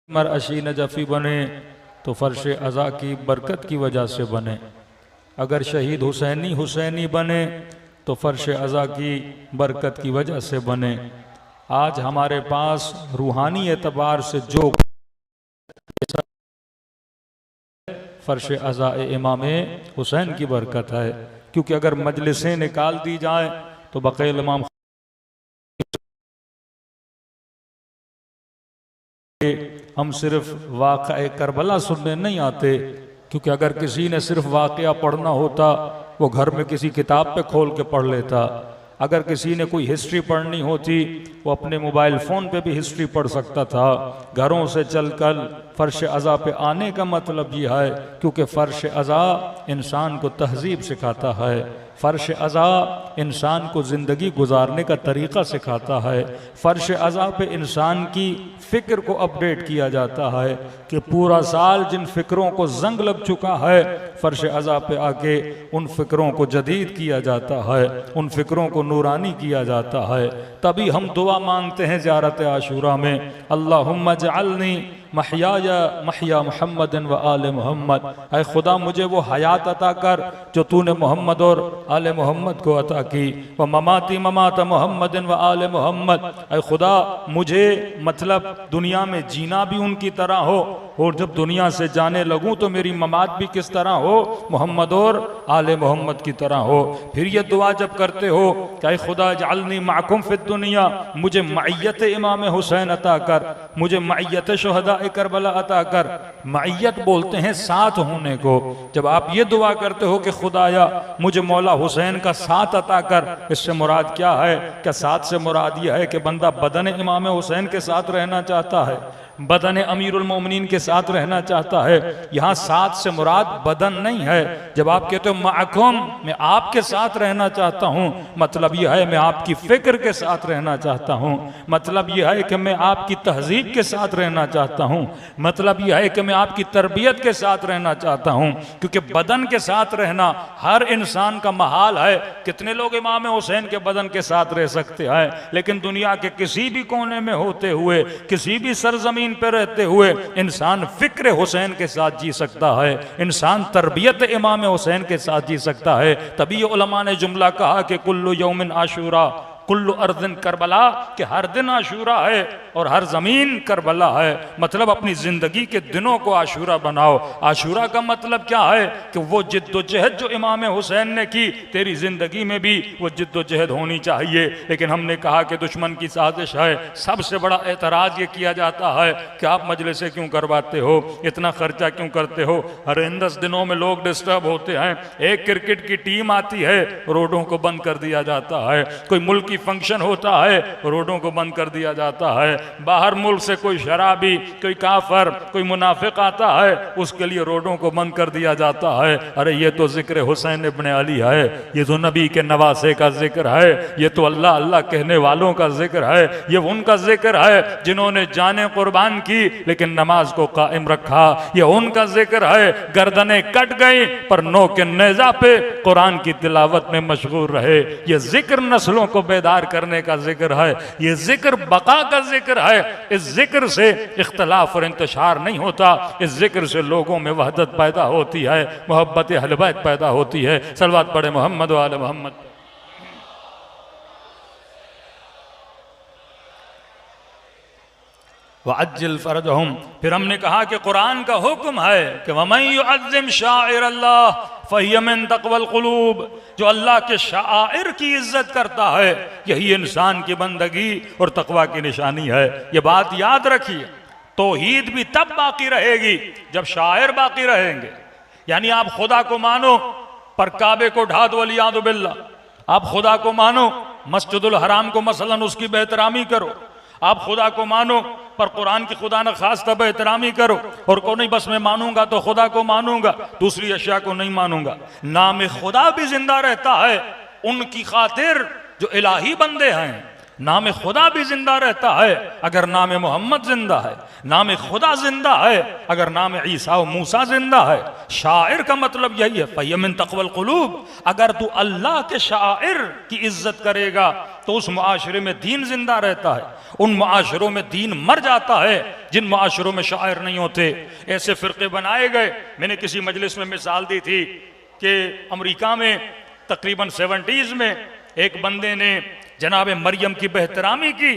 मर अशी नजफ़ी बने तो फ़र्श अज़ा की बरकत की वजह से बने। अगर शहीद हुसैनी बने तो फ़र्श अज़ा की बरकत की वजह से बने। आज हमारे पास रूहानी एतबार से जो फ़र्श अज़ा इमाम हुसैन की बरकत है, क्योंकि अगर मजलिसें निकाल दी जाए तो बक़ैल इमाम हम सिर्फ वाक़या करबला सुनने नहीं आते, क्योंकि अगर किसी ने सिर्फ वाक़या पढ़ना होता वो घर में किसी किताब पे खोल के पढ़ लेता। अगर किसी ने कोई हिस्ट्री पढ़नी होती वो अपने मोबाइल फ़ोन पे भी हिस्ट्री पढ़ सकता था। घरों से चलकर फ़र्श अज़ा पे आने का मतलब ये है क्योंकि फ़र्श अज़ा इंसान को तहज़ीब सिखाता है, फ़र्श अज़ा इंसान को ज़िंदगी गुजारने का तरीक़ा सिखाता है, फ़र्श अज़ा पे इंसान की फ़िक्र को अपडेट किया जाता है कि पूरा साल जिन फ़िक्रों को जंग लग चुका है फ़र्श अज़ा पे आके उन फ़िक्रों को जदीद किया जाता है, उन फ़िक्रों को नूरानी किया जाता है। तभी हम दुआ मांगते हैं ज़ियारत आशूरा में, अल्लाहुम्मा जअलनी महया मुहम्मदिन व आले मोहम्मद। ऐ खुदा मुझे वो हयात अता कर जो तूने मोहम्मद और आले मोहम्मद को अता की। व ममाती ममात मोहम्मदिन व आले मोहम्मद। ऐ खुदा मुझे मतलब दुनिया में जीना भी उनकी तरह हो और जब दुनिया से जाने लगूं तो मेरी ममात भी किस तरह हो, मोहम्मद और आले मोहम्मद की तरह हो। फिर ये दुआ जब करते हो कि ऐ खुदा जअलनी माकुम फिद दुनिया, मुझे मइयत इमाम हुसैन अता कर, मुझे मइयत शुहदा करबला अता कर। मइयत बोलते हैं साथ होने को। जब आप ये दुआ करते हो कि खुदाया मुझे मौला हुसैन का साथ अता कर, इससे मुराद क्या है? क्या साथ से मुराद यह है कि बंदा बदन इमाम हुसैन के साथ रहना चाहता है, बदन अमीरुल मोमिनीन के साथ रहना चाहता है? यहाँ साथ से मुराद बदन नहीं है। जब आप कहते हो माकुम, मैं आपके साथ रहना चाहता हूँ, मतलब यह है मैं आपकी फिक्र के साथ रहना चाहता हूँ, मतलब यह है कि मैं आपकी तहजीब के साथ रहना चाहता हूँ, मतलब यह है कि मैं आपकी तरबियत के साथ रहना चाहता हूँ। क्योंकि बदन के साथ रहना हर इंसान का महाल है। कितने लोग इमाम हुसैन के बदन के साथ रह सकते हैं, लेकिन दुनिया के किसी भी कोने में होते हुए, किसी भी सरजमीन पे रहते हुए इंसान फिक्र हुसैन के साथ जी सकता है, इंसान तरबियत इमाम हुसैन के साथ जी सकता है। तभी उलमा ने जुमला कहा कि कुल्लु यौमिन आशूरा कुल्लु अर्दिन करबला, कि हर दिन आशूरा है और हर जमीन करबला है। मतलब अपनी जिंदगी के दिनों को आशूरा बनाओ। आशूरा का मतलब क्या है कि वो जिद्दोजहद जो इमाम हुसैन ने की, तेरी जिंदगी में भी वो जिद्दोजहद होनी चाहिए। लेकिन हमने कहा कि दुश्मन की साजिश है। सबसे बड़ा एतराज ये किया जाता है कि आप मजलिसें क्यों करवाते हो, इतना खर्चा क्यों करते हो? हर इन 10 दिनों में लोग डिस्टर्ब होते हैं। एक क्रिकेट की टीम आती है, रोडों को बंद कर दिया जाता है। कोई मुल्क की फंक्शन होता है, रोडों को बंद कर दिया जाता है। बाहर मुल्क से कोई शराबी, कोई काफर, कोई मुनाफिक आता है, उसके लिए रोडों को बंद कर दिया जाता है। अरे ये तो जिक्र हुसैन इब्ने अली है, ये तो नबी के नवासे का जिक्र है, ये तो अल्लाह अल्लाह कहने वालों का जिक्र है, ये उनका जिक्र है जिन्होंने जाने कुर्बान की लेकिन नमाज को कायम रखा। ये उनका जिक्र है गर्दनें कट गई पर नो के नेजा पे कुरान की तिलावत में मशगूल रहे। ये जिक्र नस्लों को बेदार करने का जिक्र है, ये जिक्र बका का जिक्र है। इस जिक्र से इख्तलाफ और इंतशार नहीं होता, इस जिक्र से लोगों में वहदत पैदा होती है, मोहब्बत अहले बैत पैदा होती है। सलवात पढ़े मोहम्मद व आले मोहम्मद। वअज्जिल फरजहुम। फिर हमने कहा कि कुरान का हुक्म है कि वमन युअज्जिम शाइर अल्लाह फहिय मिन तक़वल क़ुलूब। जो अल्लाह के शाइर की इज्जत करता है यही इंसान की बंदगी और तकवा की निशानी है। ये बात याद रखिए। तौहीद भी तब बाकी रहेगी जब शाइर बाकी रहेंगे। यानी आप खुदा को मानो पर काबे को ढा दो, वलियादु बिल्लाह। आप खुदा को मानो, मस्जिदुल हराम को मसलन उसकी बेहतरामी करो। आप खुदा को मानो पर कुरान की खुदा न खास तब एहतरामी करो। और को नहीं बस मैं मानूंगा तो खुदा को मानूंगा, दूसरी अशिया को नहीं मानूंगा। नाम खुदा भी जिंदा रहता है उनकी खातिर जो इलाही बंदे हैं। नाम खुदा भी जिंदा रहता है अगर नाम मोहम्मद जिंदा है, नाम खुदा जिंदा है अगर नाम ईसा व मूसा जिंदा है। शायर का मतलब यही है, फयमिन तक़वल क़ुलूब, अगर तू अल्लाह के शायर की इज्जत करेगा तो उस मुआशरे में दीन जिंदा रहता है। उन मुआशरों में दीन मर जाता है जिन मुआशरों में शायर नहीं होते। ऐसे फ़िरक़े बनाए गए। मैंने किसी मजलिस में मिसाल दी थी कि अमेरिका में तकरीबन 70s में एक बंदे ने जनाब मरियम की बेहतरामी की,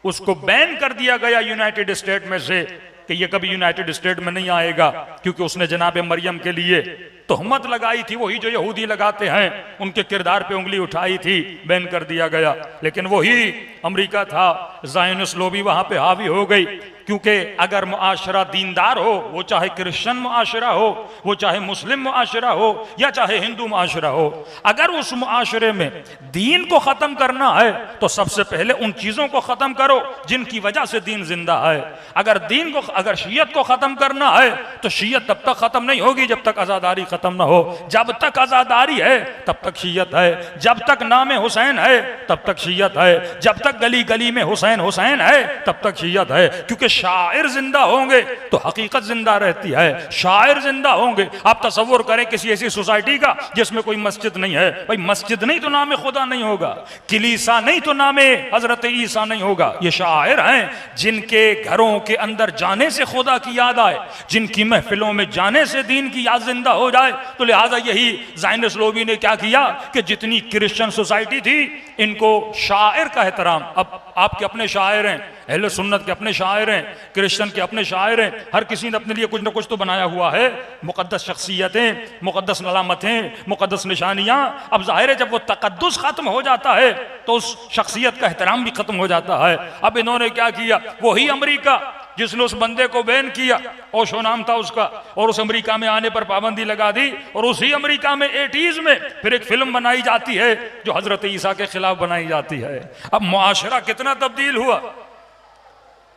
उसको बैन कर दिया गया यूनाइटेड स्टेट में से कि ये कभी यूनाइटेड स्टेट में नहीं आएगा, क्योंकि उसने जनाब मरियम के लिए तोहमत लगाई थी, वही जो यहूदी लगाते हैं, उनके किरदार पे उंगली उठाई थी, बैन कर दिया गया। लेकिन वही अमेरिका था, ज़ायनिस्ट लॉबी वहां पे हावी हो गई, क्योंकि अगर मुआशरा दीनदार हो, वो चाहे क्रिश्चियन मुआशरा हो, वो चाहे मुस्लिम मुआशरा हो, या चाहे हिंदू मुआशरा हो, अगर उस मुआशरे में दीन को ख़त्म करना है तो सबसे पहले उन चीज़ों को ख़त्म करो जिनकी वजह से दीन जिंदा है। अगर शीयत को ख़त्म करना है तो शीयत तब तक ख़त्म नहीं होगी जब तक आज़ादारी ख़त्म ना हो। जब तक आज़ादारी है तब तक शीयत है, जब तक नाम हुसैन है तब तक शीयत है, जब तक गली गली में हुसैन हुसैन है तब तक शीयत है। क्योंकि शायर जिंदा होंगे तो हकीकत जिंदा रहती है, शायर जिंदा होंगे। आप तसव्वुर करें किसी ऐसी सोसाइटी का जिसमें कोई मस्जिद नहीं है, भाई मस्जिद नहीं तो नाम खुदा नहीं होगा, किलीसा नहीं तो नाम हजरत ईसा नहीं होगा। ये शायर हैं जिनके घरों के अंदर जाने से खुदा की याद आए, जिनकी महफिलों में जाने से दीन की याद जिंदा हो जाए। तो लिहाजा यही ज़ायनिस्ट लोबी ने क्या किया कि जितनी क्रिश्चियन सोसाइटी थी, इनको शायर का एहतराम, अब आपके अपने शायर हैं, अहले सुन्नत के अपने शायर हैं, क्रिश्चियन के अपने शायर हैं, हर किसी ने अपने लिए कुछ ना कुछ तो बनाया हुआ है, मुक़द्दस शख्सियतें, मुक़द्दस नलामतें, मुक़द्दस निशानियाँ। अब जाहिर है जब वो तक़द्दुस ख़त्म हो जाता है तो उस शख्सियत का एहतराम भी ख़त्म हो जाता है। अब इन्होंने क्या किया, वही अमेरिका जिसने उस बंदे को बैन किया, ओशो नाम था उसका, और उस अमेरिका में आने पर पाबंदी लगा दी, और उसी अमेरिका में 80s में फिर एक फिल्म बनाई जाती है जो हजरत ईसा के खिलाफ बनाई जाती है। अब मुआशरा कितना तब्दील हुआ।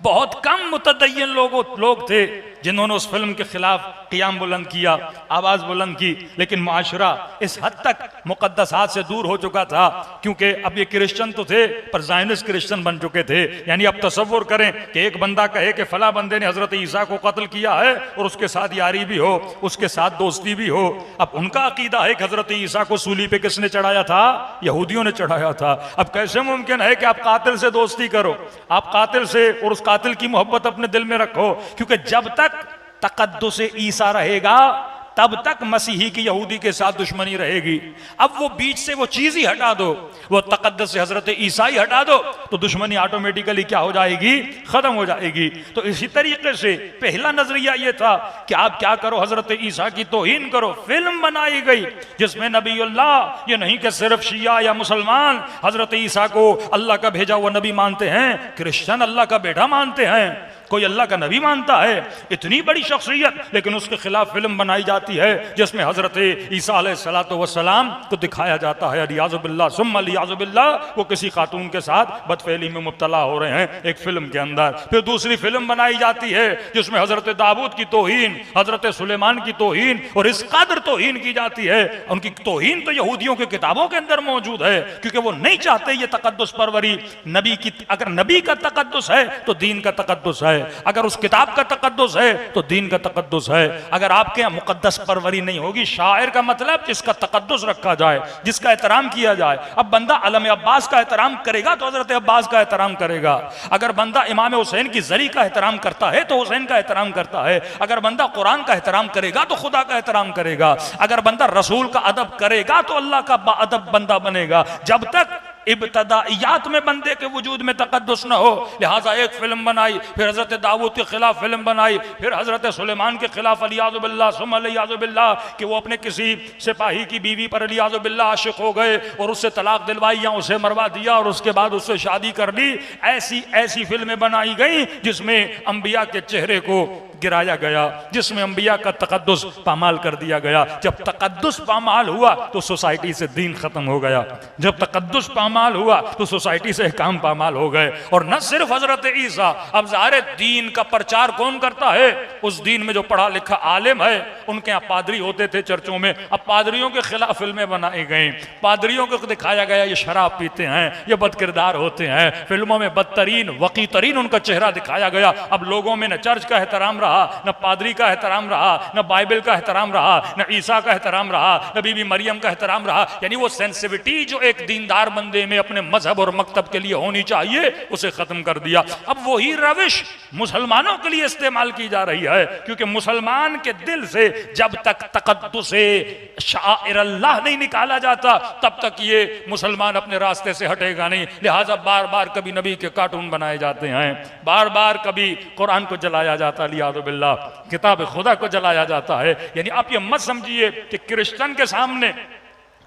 बहुत कम मुतदय्यन लोग थे जिन्होंने उस फिल्म के खिलाफ क़ियाम बुलंद किया, आवाज़ बुलंद की, लेकिन मुआशरा इस हद तक मुक़द्दसात से दूर हो चुका था, क्योंकि अब ये क्रिश्चियन तो थे पर ज़ायनिस्ट क्रिश्चियन बन चुके थे। यानी अब तसव्वुर करें कि एक बंदा कहे कि फ़ला बंदे ने हज़रत ईसा को कत्ल किया है और उसके साथ यारी भी हो, उसके साथ दोस्ती भी हो। अब उनका अकीदा है कि हज़रत ईसा को सूली पे किसने चढ़ाया था, यहूदियों ने चढ़ाया था। अब कैसे मुमकिन है कि आप कातिल से दोस्ती करो, आप कातिल से और उस कातिल की मोहब्बत अपने दिल में रखो, क्योंकि जब तक तक़द्दुस ईसा रहेगा तब तक मसीही की यहूदी के साथ दुश्मनी रहेगी। अब वो बीच से वो चीज़ ही हटा दो, वो तक़द्दुस से हज़रत ईसा ही हटा दो, तो दुश्मनी ऑटोमेटिकली क्या हो जाएगी, ख़त्म हो जाएगी। तो इसी तरीके से पहला नज़रिया ये था कि आप क्या करो, हज़रत ईसा की तौहीन करो। फिल्म बनाई गई जिसमें नबीउल्लाह, ये नहीं कि सिर्फ शिया या मुसलमान हज़रत ईसा को अल्लाह का भेजा हुआ नबी मानते हैं, क्रिश्चियन अल्लाह का बेटा मानते हैं, कोई अल्लाह का नबी मानता है, इतनी बड़ी शख्सियत, लेकिन उसके खिलाफ फिल्म बनाई जाती है जिसमें हजरत ईसा अलैहिस्सलातु वस्सलाम को दिखाया जाता है अलियाज़ुबिल्लाह सुम्मा अलियाज़ुबिल्लाह, वो किसी खातून के साथ बदफेली में मुब्तला हो रहे हैं एक फिल्म के अंदर। फिर दूसरी फिल्म बनाई जाती है जिसमें हजरत दाऊद की तौहीन, हजरत सुलेमान की तौहीन, और इस कदर तौहीन की जाती है। उनकी तौहीन तो यहूदियों की किताबों के अंदर मौजूद है, क्योंकि वो नहीं चाहते ये तक़द्दुस परवरी नबी की। अगर नबी का तक़द्दुस है तो दीन का तक़द्दुस है, अगर उस किताब का तक़द्दुस है तो दीन का तक़द्दुस है। अगर आपके यहाँ मुक़द्दस परवरी नहीं होगी, शायर का मतलब जिसका तक़द्दुस रखा जाए, जिसका एहतराम किया जाए। अब बंदा अलम अब्बास का एहतराम करेगा तो हज़रत अब्बास का एहतराम करेगा, अगर बंदा इमाम हुसैन की ज़री का एहतराम करता है तो हुसैन का एहतराम करता है, अगर बंदा कुरान का एहतराम करेगा तो खुदा का एहतराम करेगा, अगर बंदा रसूल का अदब करेगा तो अल्लाह का बाअदब बंदा बनेगा। जब तक इब्तदाइयात में बंदे के वजूद में तक़द्दुस न हो, लिहाजा एक फिल्म बनाई, फिर हज़रत दाऊद के खिलाफ फिल्म बनाई, फिर हज़रत सुलेमान के खिलाफ अलियाज़ुबिल्लाह सुम्मा अलियाज़ुबिल्लाह कि वो अपने किसी सिपाही की बीवी पर अलियाज़ुबिल्लाह आशिक हो गए और उससे तलाक दिलवाई या उसे मरवा दिया और उसके बाद उससे शादी कर ली। ऐसी ऐसी फिल्में बनाई गई जिसमें अंबिया के चेहरे को गिराया गया, जिसमें अंबिया का तकद्दुस पामाल कर दिया गया। जब तकद्दुस पामाल हुआ तो सोसाइटी से दीन खत्म हो गया, जब तकद्दुस पामाल हुआ तो सोसाइटी से काम पामाल हो गए। और न सिर्फ हजरत ईसा, अब ज़ाहिर दीन का प्रचार कौन करता है? उस दीन में जो पढ़ा लिखा आलिम है। उनके यहाँ पादरी होते थे चर्चों में, अब पादरियों के खिलाफ फिल्में बनाई गई, पादरियों को दिखाया गया ये शराब पीते हैं, ये बदकिरदार होते हैं, फिल्मों में बदतरीन वकीतरीन उनका चेहरा दिखाया गया। अब लोगों में न चर्च का एहतराम रहा, न पादरी का एहतराम रहा, न बाइबल का एहतराम रहा, न ईसा का एहतराम रहा, न बीबी मरियम का एहतराम रहा। यानी वो सेंसिटिविटी जो एक दीनदार बंदे में अपने मजहब और मकतब के लिए होनी चाहिए, उसे खत्म कर दिया। अब वही रविश मुसलमानों के लिए इस्तेमाल की जा रही है, क्योंकि मुसलमान के दिल से जब तक तकद्दुसे शाइर अल्लाह नहीं निकाला जाता, तब तक ये मुसलमान अपने रास्ते से हटेगा नहीं। लिहाजा बार बार कभी नबी के कार्टून बनाए जाते हैं, बार बार कभी कुरान को जलाया जाता है, लियादु बिल्लाह किताब खुदा को जलाया जाता है। यानी आप ये मत समझिए कि क्रिश्चियन के सामने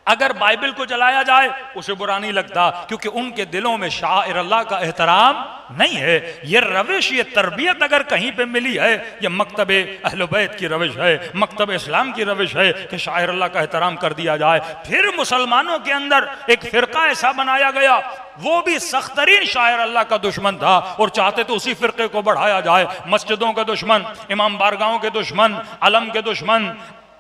अगर बाइबल को जलाया जाए उसे बुरा नहीं लगता, क्योंकि उनके दिलों में शाइर अल्लाह का एहतराम नहीं है। ये रविश, ये तरबियत अगर कहीं पे मिली है, ये मकतब अहले बैत की रविश है, मकतब इस्लाम की रविश है कि शाइर अल्लाह का एहतराम कर दिया जाए। फिर मुसलमानों के अंदर एक फिरका ऐसा बनाया गया, वो भी सख्तरीन शाइर अल्लाह का दुश्मन था और चाहते तो उसी फिरके को बढ़ाया जाए। मस्जिदों का दुश्मन, इमाम बारगाहों के दुश्मन, अलम के दुश्मन,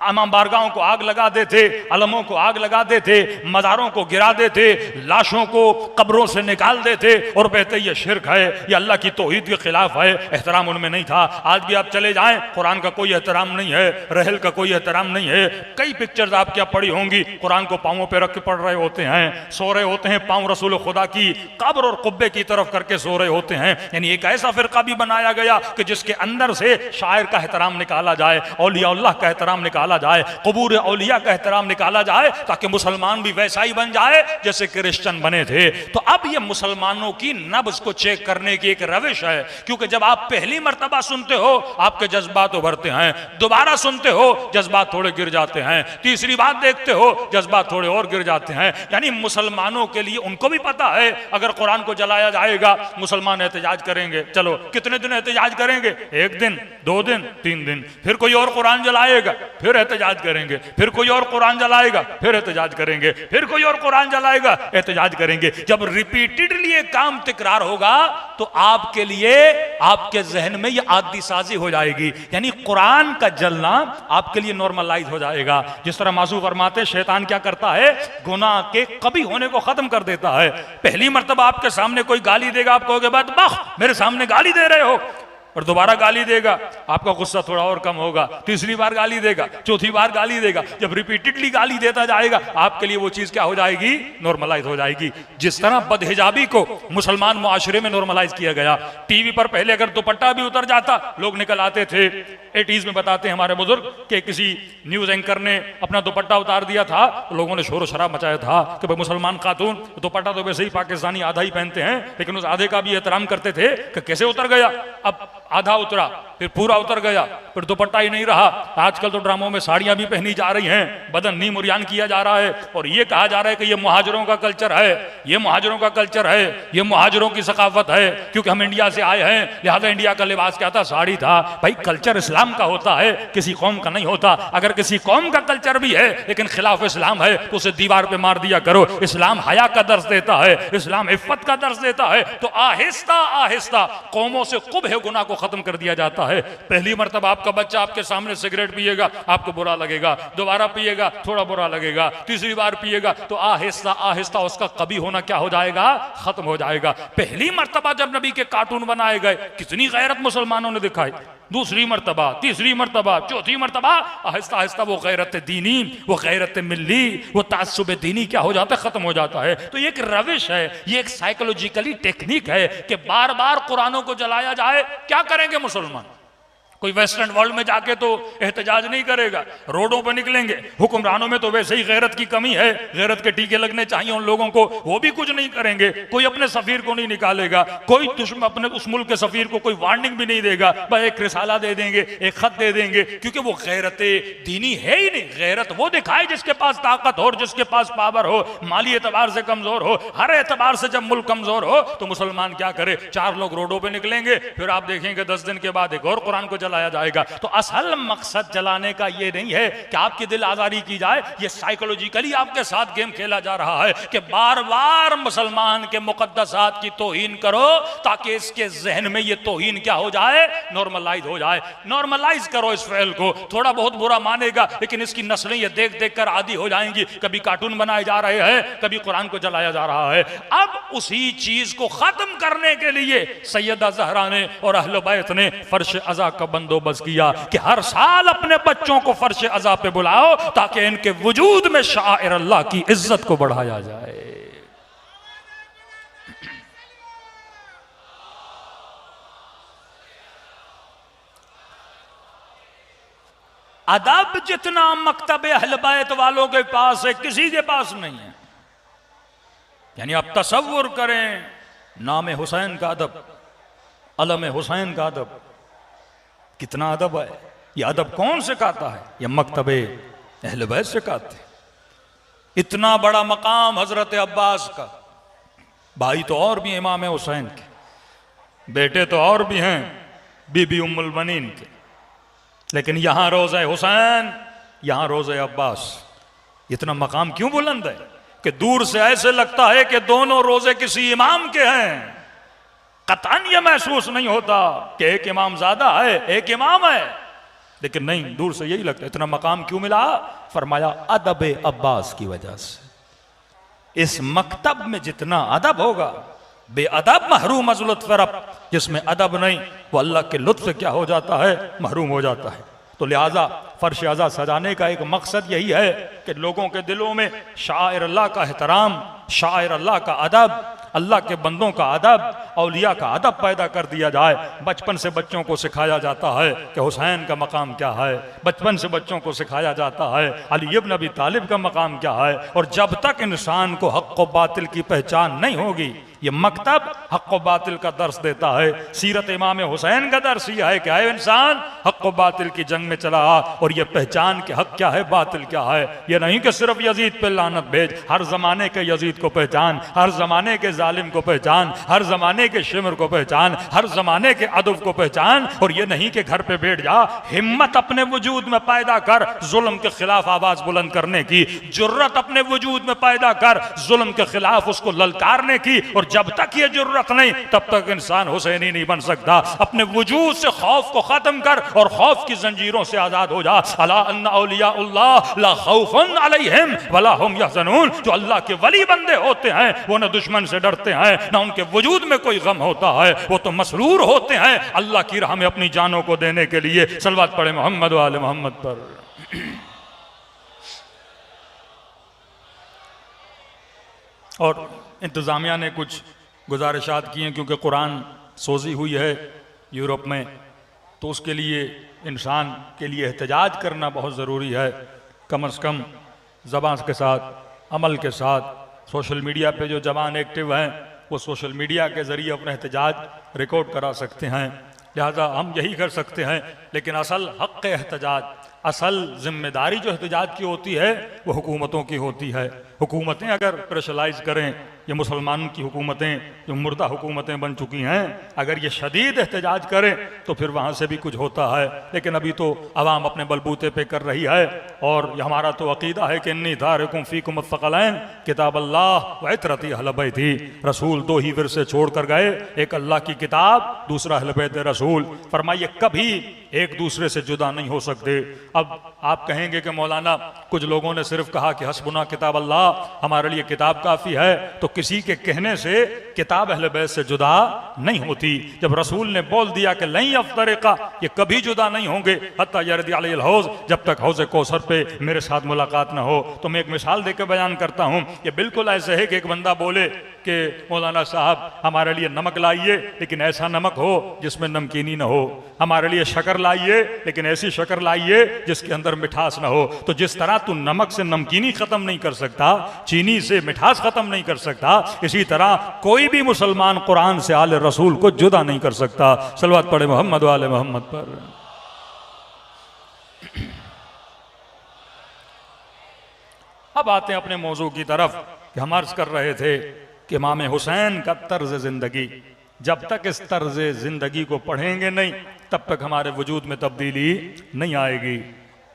इमाम बारगाहों को आग लगा देते, अलमों को आग लगा देते, मज़ारों को गिरा देते, लाशों को कब्रों से निकाल देते और कहते ये शिर्क है, ये अल्लाह की तौहीद के खिलाफ है। एहतराम उनमें नहीं था। आज भी आप चले जाएं, कुरान का कोई एहतराम नहीं है, रहल का कोई एहतराम नहीं है। कई पिक्चर्स आप क्या पढ़ी होंगी, कुरान को पाँवों पर रख के पढ़ रहे होते हैं, सो रहे होते हैं, पाँव रसूल खुदा की कब्र और कुब्बे की तरफ करके सो रहे होते हैं। यानी एक ऐसा फिरका भी बनाया गया कि जिसके अंदर से शायर का एहतराम निकाला जाए, औलिया अल्लाह का एहतराम निकाला जाए, कबूर औलिया का एहतराम निकाला जाए, ताकि मुसलमान भी वैसा ही बन जाए जैसे क्रिश्चियन बने थे। तो अब ये मुसलमानों की नब्ज को चेक करने की एक रविश है, क्योंकि जब आप पहली मर्तबा सुनते हो आपके जज्बात उभरते हैं, दोबारा सुनते हो जज्बात थोड़े गिर जाते हैं, तीसरी बात देखते हो जज्बात थोड़े और गिर जाते हैं। यानी मुसलमानों के लिए, उनको भी पता है अगर कुरान को जलाया जाएगा मुसलमान एहतजाज करेंगे। चलो कितने दिन एहतजाज करेंगे? एक दिन, 2 दिन, 3 दिन, फिर कोई और कुरान जलाएगा, फिर एहतजाज करेंगे, फिर कोई और कुरान जलाएगा, फिर एहतजाज करेंगे, फिर कोई और कुरान जलाएगा, एहतजाज करेंगे। जब रिपीटेडली ये काम तिकरार होगा तो आपके लिए, आपके जहन में ये आदती साजी हो जाएगी। यानी कुरान का जलना आपके लिए नॉर्मलाइज हो जाएगा। जिस तरह मासूम फरमाते, शैतान क्या करता है, गुनाह के कभी होने को खत्म कर देता है। पहली मर्तबा आपके सामने कोई गाली देगा, आप कहोगे बदबख्त मेरे सामने गाली दे रहे हो, और दोबारा गाली देगा, आपका गुस्सा थोड़ा और कम होगा, तीसरी बार गाली देगा, चौथी बार गाली देगा। जब रिपीटेडली गाली देता जाएगा आपके लिए वो चीज क्या हो जाएगी, नॉर्मलाइज हो जाएगी। जिस तरह बदहिजाबी को मुसलमान मुआशरे में नॉर्मलाइज किया गया। टीवी पर पहले अगर दुपट्टा भी उतर जाता लोग निकल आते थे। 80s में बताते हैं हमारे बुजुर्ग कि किसी न्यूज एंकर ने अपना दुपट्टा उतार दिया था, तो लोगों ने शोर शराब मचाया था कि भाई मुसलमान खातून दुपट्टा तो वैसे ही पाकिस्तानी आधा ही पहनते हैं, लेकिन उस आधे का भी एहतराम करते थे कि कैसे उतर गया। अब आधा उतरा, फिर पूरा उतर गया, फिर दुपट्टा ही नहीं रहा। आजकल तो ड्रामों में साड़ियां भी पहनी जा रही हैं, बदन नी मुरियान किया जा रहा है, और ये कहा जा रहा है कि ये मुहाजिरों का कल्चर है, ये मुहाजिरों का कल्चर है, ये मुहाजिरों की सकाफत है, क्योंकि हम इंडिया से आए हैं, लिहाजा इंडिया का लिबास क्या था, साड़ी था। भाई कल्चर इस्लाम का होता है, किसी कौम का नहीं होता। अगर किसी कौम का कल्चर भी है लेकिन खिलाफ इस्लाम है तो उसे दीवार पे मार दिया करो। इस्लाम हया का दर्ज देता है, इस्लाम इफ्फत का दर्ज देता है। तो आहिस्ता आहिस्ता कौमों से कुबह गुनाह को खत्म कर दिया जाता है। पहली मर्तबा आपका बच्चा आपके सामने सिगरेट पिएगा, आपको बुरा लगेगा, दोबारा पिएगा थोड़ा बुरा लगेगा, तीसरी बार पिएगा तो आहिस्ता आहिस्ता उसका कभी होना क्या हो जाएगा, खत्म हो जाएगा। पहली मर्तबा जब नबी के कार्टून बनाए गए कितनी गैरत मुसलमानों ने दिखाई, दूसरी मर्तबा, तीसरी मर्तबा, चौथी मर्तबा, आहिस्ता आहिस्ता वो गैरत दीनी, वो गैरत मिल्ली, वो तासुब दीनी क्या हो जाता है, खत्म हो जाता है। तो ये एक रविश है, ये एक साइकोलॉजिकली टेक्निक है कि बार बार कुरानों को जलाया जाए। क्या करेंगे मुसलमान? कोई वेस्टर्न वर्ल्ड में जाके तो एहतजाज नहीं करेगा, रोडों पर निकलेंगे। हुक्मरानों में तो वैसे ही गैरत की कमी है, गैरत के टीके लगने चाहिए उन लोगों को, वो भी कुछ नहीं करेंगे। कोई अपने सफीर को नहीं निकालेगा, कोई दुश्मन अपने उस मुल्क के सफीर को कोई वार्निंग भी नहीं देगा, बस एक रिसाला दे देंगे, एक खत दे देंगे, क्योंकि वो गैरत दीनी है ही नहीं। गैरत वो दिखाए जिसके पास ताकत हो, जिसके पास पावर हो, माली एतबार से कमजोर हो, हर एतबार से जब मुल्क कमजोर हो तो मुसलमान क्या करे, 4 लोग रोडों पर निकलेंगे, फिर आप देखेंगे 10 दिन के बाद एक और कुरान को जला जलाया जाएगा। तो असल मकसद जलाने का ये नहीं है कि आपकी दिल आजारी की जाए, ये साइकोलॉजिकली आपके साथ गेम खेला जा रहा है कि बार बार मुसलमान के मुकद्दसात की तौहीन करो ताकि इसके जहन में ये तौहीन क्या हो जाए, नॉर्मलाइज हो जाए। नॉर्मलाइज करो इस फेल को, थोड़ा बहुत बुरा मानेगा लेकिन इसकी नस्लें ये देख देख कर आदी हो जाएंगी। कभी कार्टून बनाए जा रहे हैं, कभी कुरान को जलाया जा रहा है। अब उसी चीज को खत्म करने के लिए सैयदा ज़हरा ने और अहले बैत ने फर्श अज़ा का बंदोबस्त किया कि हर साल अपने बच्चों को फर्श अज़ा पे बुलाओ ताकि इनके वजूद में शाइर अल्लाह की इज्जत को बढ़ाया जाए। अदब जितना मकतब अहले बैत वालों के पास है किसी के पास नहीं है। यानी आप तसव्वुर करें, नाम हुसैन का अदब, अलम हुसैन का अदब, कितना अदब है। ये अदब कौन सिखाता है? ये मकतब अहले बैत सिखाते। इतना बड़ा मकाम हजरत अब्बास का, भाई तो और भी इमाम हुसैन के, बेटे तो और भी हैं बीबी उम्मुल बनीन के, लेकिन यहां रोज़े हुसैन, यहां रोज़े अब्बास। इतना मकाम क्यों बुलंद है कि दूर से ऐसे लगता है कि दोनों रोजे किसी इमाम के हैं। कतन ये महसूस नहीं होता कि एक इमाम ज्यादा है, एक इमाम है, लेकिन नहीं, दूर से यही लगता है। इतना मकाम क्यों मिला? फरमाया अदब अब्बास की वजह से। इस मकतब में जितना अदब होगा, बेअदब महरूम अज़ लुत्फ़ रब, जिसमें अदब नहीं वो अल्लाह के लुत्फ़ क्या हो जाता है, महरूम हो जाता है। तो लिहाजा फर्श अज़ा सजाने का एक मकसद यही है कि लोगों के दिलों में शाइर अल्लाह का एहतराम, शाइर अल्लाह का अदब, अल्लाह के बंदों का अदब, औलिया का अदब पैदा कर दिया जाए। बचपन से बच्चों को सिखाया जाता है कि हुसैन का मकाम क्या है, बचपन से बच्चों को सिखाया जाता है अली इब्न अबी तालिब का मकाम क्या है। और जब तक इंसान को हक़ व बातिल की पहचान नहीं होगी, ये मकतब हक़ व बातिल का दर्स देता है। सीरत इमाम हुसैन का दर्स यह है कि आए इंसान, हक़ व बातिल की जंग में चला आ और ये पहचान के हक़ क्या है, बातिल क्या है। ये नहीं कि सिर्फ यजीद पे लानत भेज, हर जमाने के यजीद को पहचान, हर जमाने के जालिम को पहचान, हर जमाने के शिमर को पहचान, हर जमाने के अदब को पहचान। और ये नहीं कि घर पे बैठ जा, हिम्मत अपने वजूद में पैदा कर जुल्म के खिलाफ आवाज बुलंद करने की, जुर्रत अपने वजूद में पैदा कर जुल्म के खिलाफ उसको ललकारने की। और जब तक ये जुर्रत नहीं, तब तक इंसान हुसैनी नहीं बन सकता। अपने वजूद से खौफ को खत्म कर और खौफ की जंजीरों से आजाद हो जा। अला अन्ना औलियाउल्लाह ला खौफुन अलैहिम वला हुम यहज़नून। जो अल्लाह के वली बंदे होते हैं वो न दुश्मन से डरते हैं, न उनके वजूद में कोई गम होता है, वो तो मसरूर होते हैं अल्लाह की राह में अपनी जानों को देने के लिए। सलवात पढ़े मोहम्मद व आले मोहम्मद पर। और इंतज़ामिया ने कुछ गुजारिशात की हैं, क्योंकि कुरान सोजी हुई है यूरोप में, तो उसके लिए इंसान के लिए एहतजाज करना बहुत ज़रूरी है। कम अज़ कम ज़बान के साथ, अमल के साथ, सोशल मीडिया पे जो जवान एक्टिव हैं वो सोशल मीडिया के ज़रिए अपना एहतजाज रिकॉर्ड करा सकते हैं। लिहाजा हम यही कर सकते हैं। लेकिन असल हक़ एहतजाज, असल जिम्मेदारी जो एहतजाज की होती है वो हुकूमतों की होती है। हुकूमतें अगर प्रेशराइज करें, ये मुसलमानों की हुकूमतें जो मुर्दा हुकूमतें बन चुकी हैं, अगर ये शदीद एहतजाज करें तो फिर वहाँ से भी कुछ होता है। लेकिन अभी तो अवाम अपने बलबूते पे कर रही है। और हमारा तो अकीदा है कि इन्नी तारिकुम फीकुम अत्तक़लैन किताब अल्लाह व इतरती अहले बैती। रसूल दो ही विरसे छोड़ कर गए, एक अल्लाह की किताब, दूसरा अहले बैत रसूल। फरमाइए कभी एक दूसरे से जुदा नहीं हो सकते। अब आप कहेंगे कि मौलाना कुछ लोगों ने सिर्फ कहा कि हस्बुना किताब अल्लाह, हमारे लिए किताब काफ़ी है, तो किसी के कहने से किताब अहले बैत से जुदा नहीं होती। जब रसूल ने बोल दिया कि लई अफ्तरिका, ये कभी जुदा नहीं होंगे हत्ता यरदी अलैहिल हौज़, जब तक हौज़ कौसर पे मेरे साथ मुलाकात ना हो। तो मैं एक मिसाल देकर बयान करता हूँ। ये बिल्कुल ऐसे है कि एक बंदा बोले कि मौलाना साहब हमारे लिए नमक लाइए, लेकिन ऐसा नमक हो जिसमें नमकीनी ना हो। हमारे लिए शक्कर लाइए, लेकिन ऐसी शक्कर लाइए जिसके अंदर मिठास ना हो। तो जिस तरह तू नमक से नमकीनी खत्म नहीं कर सकता, चीनी से मिठास खत्म नहीं कर सकता, इसी तरह कोई भी मुसलमान कुरान से आले रसूल को जुदा नहीं कर सकता। सलवात पढ़े मोहम्मद व आले मोहम्मद पर। अब आते हैं अपने मौजू की तरफ कि हम अर्ज कर रहे थे कि इमाम हुसैन का तर्ज जिंदगी, जब तक इस तर्ज जिंदगी को पढ़ेंगे नहीं तब तक हमारे वजूद में तब्दीली नहीं आएगी।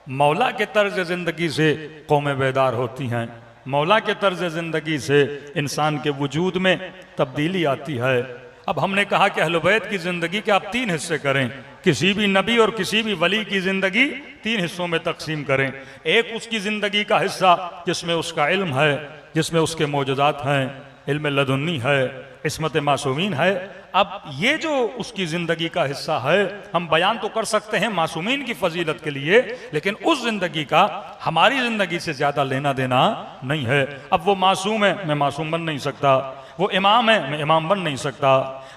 मौला के तर्ज जिंदगी से कौमें बेदार होती हैं, मौला के तर्ज जिंदगी से इंसान के वजूद में तब्दीली आती है। अब हमने कहा कि अहले बैत की जिंदगी के आप 3 हिस्से करें, किसी भी नबी और किसी भी वली की जिंदगी 3 हिस्सों में तकसीम करें। एक उसकी जिंदगी का हिस्सा जिसमें उसका इल्म है, जिसमें उसके मौजूदात हैं, इल्म लदुन्नी है, इस्मत मासूमीन है। अब ये जो उसकी ज़िंदगी का हिस्सा है, हम बयान तो कर सकते हैं मासूमीन की फजीलत के लिए, लेकिन उस ज़िंदगी का हमारी ज़िंदगी से ज़्यादा लेना देना नहीं है। अब वो मासूम है, मैं मासूम बन नहीं सकता, वो इमाम है, मैं इमाम बन नहीं सकता,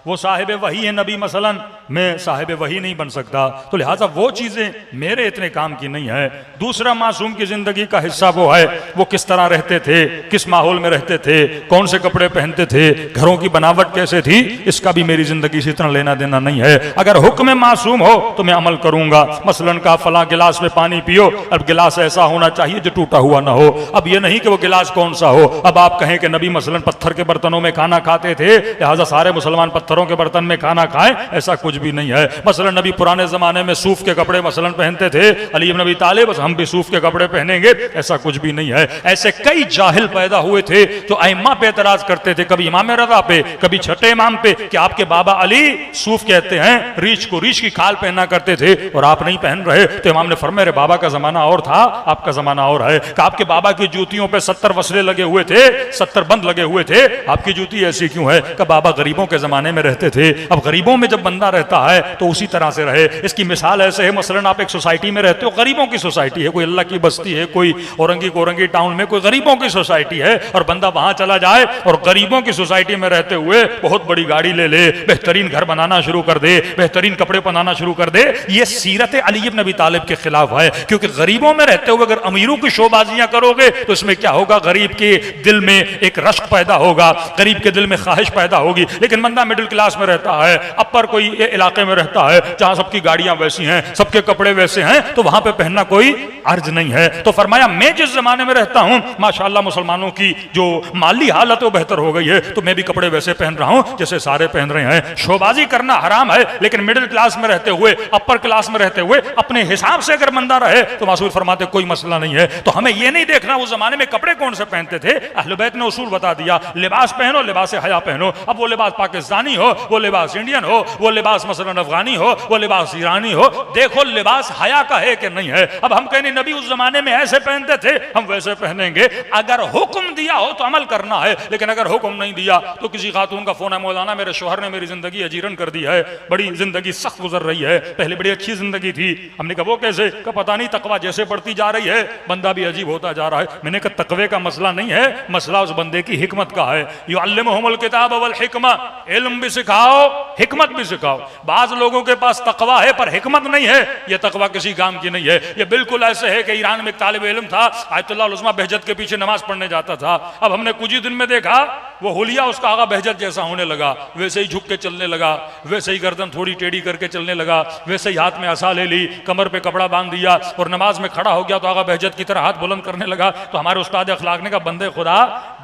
वो साहिब वही है नबी मसलन, मैं साहिब वही नहीं बन सकता, तो लिहाजा वो चीज़ें मेरे इतने काम की नहीं है। दूसरा मासूम की ज़िंदगी का हिस्सा वो है, वो किस तरह रहते थे, किस माहौल में रहते थे, कौन से कपड़े पहनते थे, घरों की बनावट कैसे थी, इसका भी मेरी ज़िंदगी से इतना लेना देना नहीं है। अगर हुक्म मासूम हो तो मैं अमल करूंगा। मसलन का फला गिलास में पानी पियो, अब गिलास ऐसा होना चाहिए जो टूटा हुआ ना हो। अब ये नहीं कि वो गिलास कौन सा हो। अब आप कहें कि नबी मसलन पत्थर के बर्तनों में खाना खाते थे, लिहाजा सारे मुसलमान पत्थरों के बर्तन में खाना खाएं, ऐसा कुछ भी नहीं है। मसलन नबी पुराने जमाने में सूफ के कपड़े मसलन पहनते थे, अली इब्न अबी तालिब, बस हम भी सूफ के कपड़े पहनेंगे, ऐसा कुछ भी नहीं है। ऐसे कई जाहिल पैदा हुए थे जो अइम्मा पे एतराज करते थे, कभी इमाम रज़ा पे, कभी छठे इमाम पे, कि आपके बाबा अली सूफ कहते हैं, रीछ को रीछ की खाल पहना करते थे और आप नहीं पहन रहे। तो इमाम ने फरमाया, बाबा का जमाना और था, आपका जमाना और है। कि आपके बाबा की जूतियों पे 70 वसले लगे हुए थे, 70 बंद लगे हुए थे, आपकी जूती ऐसी क्यों है? कि बाबा गरीबों के जमाने में रहते थे। अब गरीबों में जब बंदा रहता है तो उसी तरह से रहे। इसकी मिसाल ऐसे है, मसलन आप एक सोसाइटी में रहते हो, गरीबों की सोसाइटी है, कोई अल्लाह की बस्ती है, कोई औरंगी टाउन में कोई गरीबों की सोसाइटी है, और बंदा वहां चला जाए और गरीबों की सोसाइटी में रहते हुए बहुत बड़ी गाड़ी ले ले, बेहतरीन घर बनाना शुरू कर दे, बेहतरीन कपड़े पहनाना शुरू कर दे, ये सीरत अली इब्न अबी तालिब के खिलाफ है। क्योंकि गरीबों में रहते हुए अगर अमीरों की शोबाजियां करोगे तो इसमें क्या होगा, गरीब के दिल में एक रश्क पैदा होगा, गरीब के दिल में ख्वाहिश पैदा होगी। लेकिन बंदा मिडिल क्लास में रहता है, अपर कोई इलाके में रहता है जहां सबकी गाड़ियां वैसी हैं, सबके कपड़े वैसे हैं, तो वहां पे पहनना कोई अर्ज नहीं है। तो फरमाया, मैं जिस जमाने में रहता हूं माशाअल्लाह मुसलमानों की जो माली हालत वो बेहतर हो गई है, तो मैं भी कपड़े वैसे पहन रहा हूं जैसे सारे पहन रहे हैं। शोबाजी करना हराम है, लेकिन मिडिल क्लास में रहते हुए, अपर क्लास में रहते हुए अपने हिसाब से अगर बंदा रहे तो मासूर फरमाते कोई मसला नहीं है। तो हमें यह नहीं देखना उस जमाने में कपड़े कौन से पहनते थे, अहले बैत ने उसूल बता दिया, लिबास पहनो, लिबास हया पहनो। अब वो लिबास पाकिस्तानी हो, वो लिबास इंडियन हो, वो लिबास मसलन अफगानी हो, वो लिबास ईरानी हो, देखो लिबास हया का है कि नहीं है। अब हम कहने नबी उस जमाने में ऐसे पहनते थे, हम वैसे पहनेंगे। अगर हुक्म दिया हो तो अमल करना है, लेकिन अगर हुक्म नहीं दिया तो किसी खातून का फोन है, मौलाना मेरे शोहर ने मेरी जिंदगी अजीरन कर दी है, बड़ी जिंदगी सख्त गुजर रही है, पहले बड़ी अच्छी जिंदगी थी। हमने कहा वो कैसे? का पता नहीं, तकवा जैसे बढ़ती जा रही है बंदा भी अजीब होता जा रहा है। मैंने कहा तकवे का मसला नहीं है, मसला उस बंदे की हिकमत का है। युअल्लिमुहुमुल किताब वल हिकमा, इल्म भी सिखाओ, हिकमत भी सिखाओ। बाज लोगों के पास तकवा है पर हिकमत नहीं है, यह तकवा किसी काम की नहीं है। यह बिल्कुल ऐसे है कि ईरान में एक तालिब इल्म था, आयतुल्लाह उल उज़्मा बहजत के पीछे नमाज पढ़ने जाता था। अब हमने कुछ ही दिन में देखा वो हुलिया उसका आगा बहजत जैसा होने लगा, वैसे ही झुक के चलने लगा, वैसे ही गर्दन थोड़ी टेढ़ी करके चलने लगा, वैसे ही हाथ में असा ले ली, कमर पे कपड़ा बांध दिया और नमाज में खड़ा हो गया तो आगा बहजत की तरह हाथ बुलंद करने लगा। तो हमारे उस्ताद अखलाक ने कहा, बंदे खुदा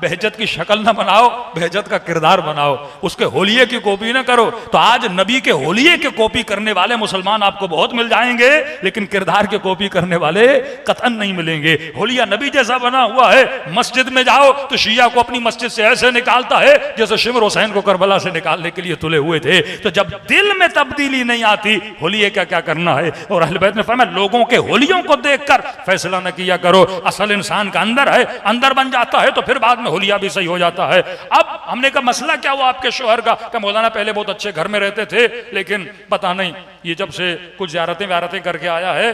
बहजत की शक्ल ना बनाओ, बहजत का किरदार बनाओ, उसके होलिये की कॉपी ना करो। तो आज नबी के होलिये की कॉपी करने वाले मुसलमान आपको बहुत मिल जाएंगे, लेकिन किरदार की कॉपी करने वाले कतन नहीं मिलेंगे। होलिया नबी जैसा बना हुआ है, मस्जिद में जाओ तो शिया को अपनी मस्जिद से ऐसे निकालता है जैसे शिमर हुसैन को करबला से निकालने के लिए तुले हुए थे। तो जब दिल में तब्दीली नहीं आती, होलिये का क्या करना है? और अहले बैत ने फरमाया, लोगों के होलियों को देखकर फैसला न किया करो, असल इंसान का अंदर है, अंदर बन जाता है तो फिर बाद में होलिया भी सही हो जाता है। अब हमने कहा मसला क्या हुआ आपके शोहर का? मौलाना पहले बहुत अच्छे घर में रहते थे, लेकिन पता नहीं ये जब से कुछ ज़ियारतें करके आया है,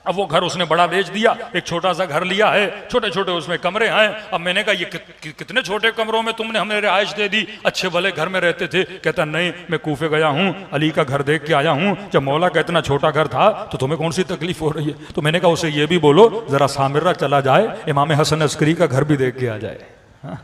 अब वो घर उसने बड़ा बेच दिया, एक छोटा सा घर लिया है, छोटे छोटे उसमें कमरे हैं। अब मैंने कहा ये कितने छोटे कमरों में तुमने हमें रिहाइश दे दी, अच्छे भले घर में रहते थे। कहता नहीं, मैं कूफे गया हूँ, अली का घर देख के आया हूँ, जब मौला का इतना छोटा घर था तो तुम्हें कौन सी तकलीफ हो रही है? तो मैंने कहा उसे ये भी बोलो जरा सामिरा चला जाए, इमाम हसन अस्करी का घर भी देख के आ जाए। हाँ?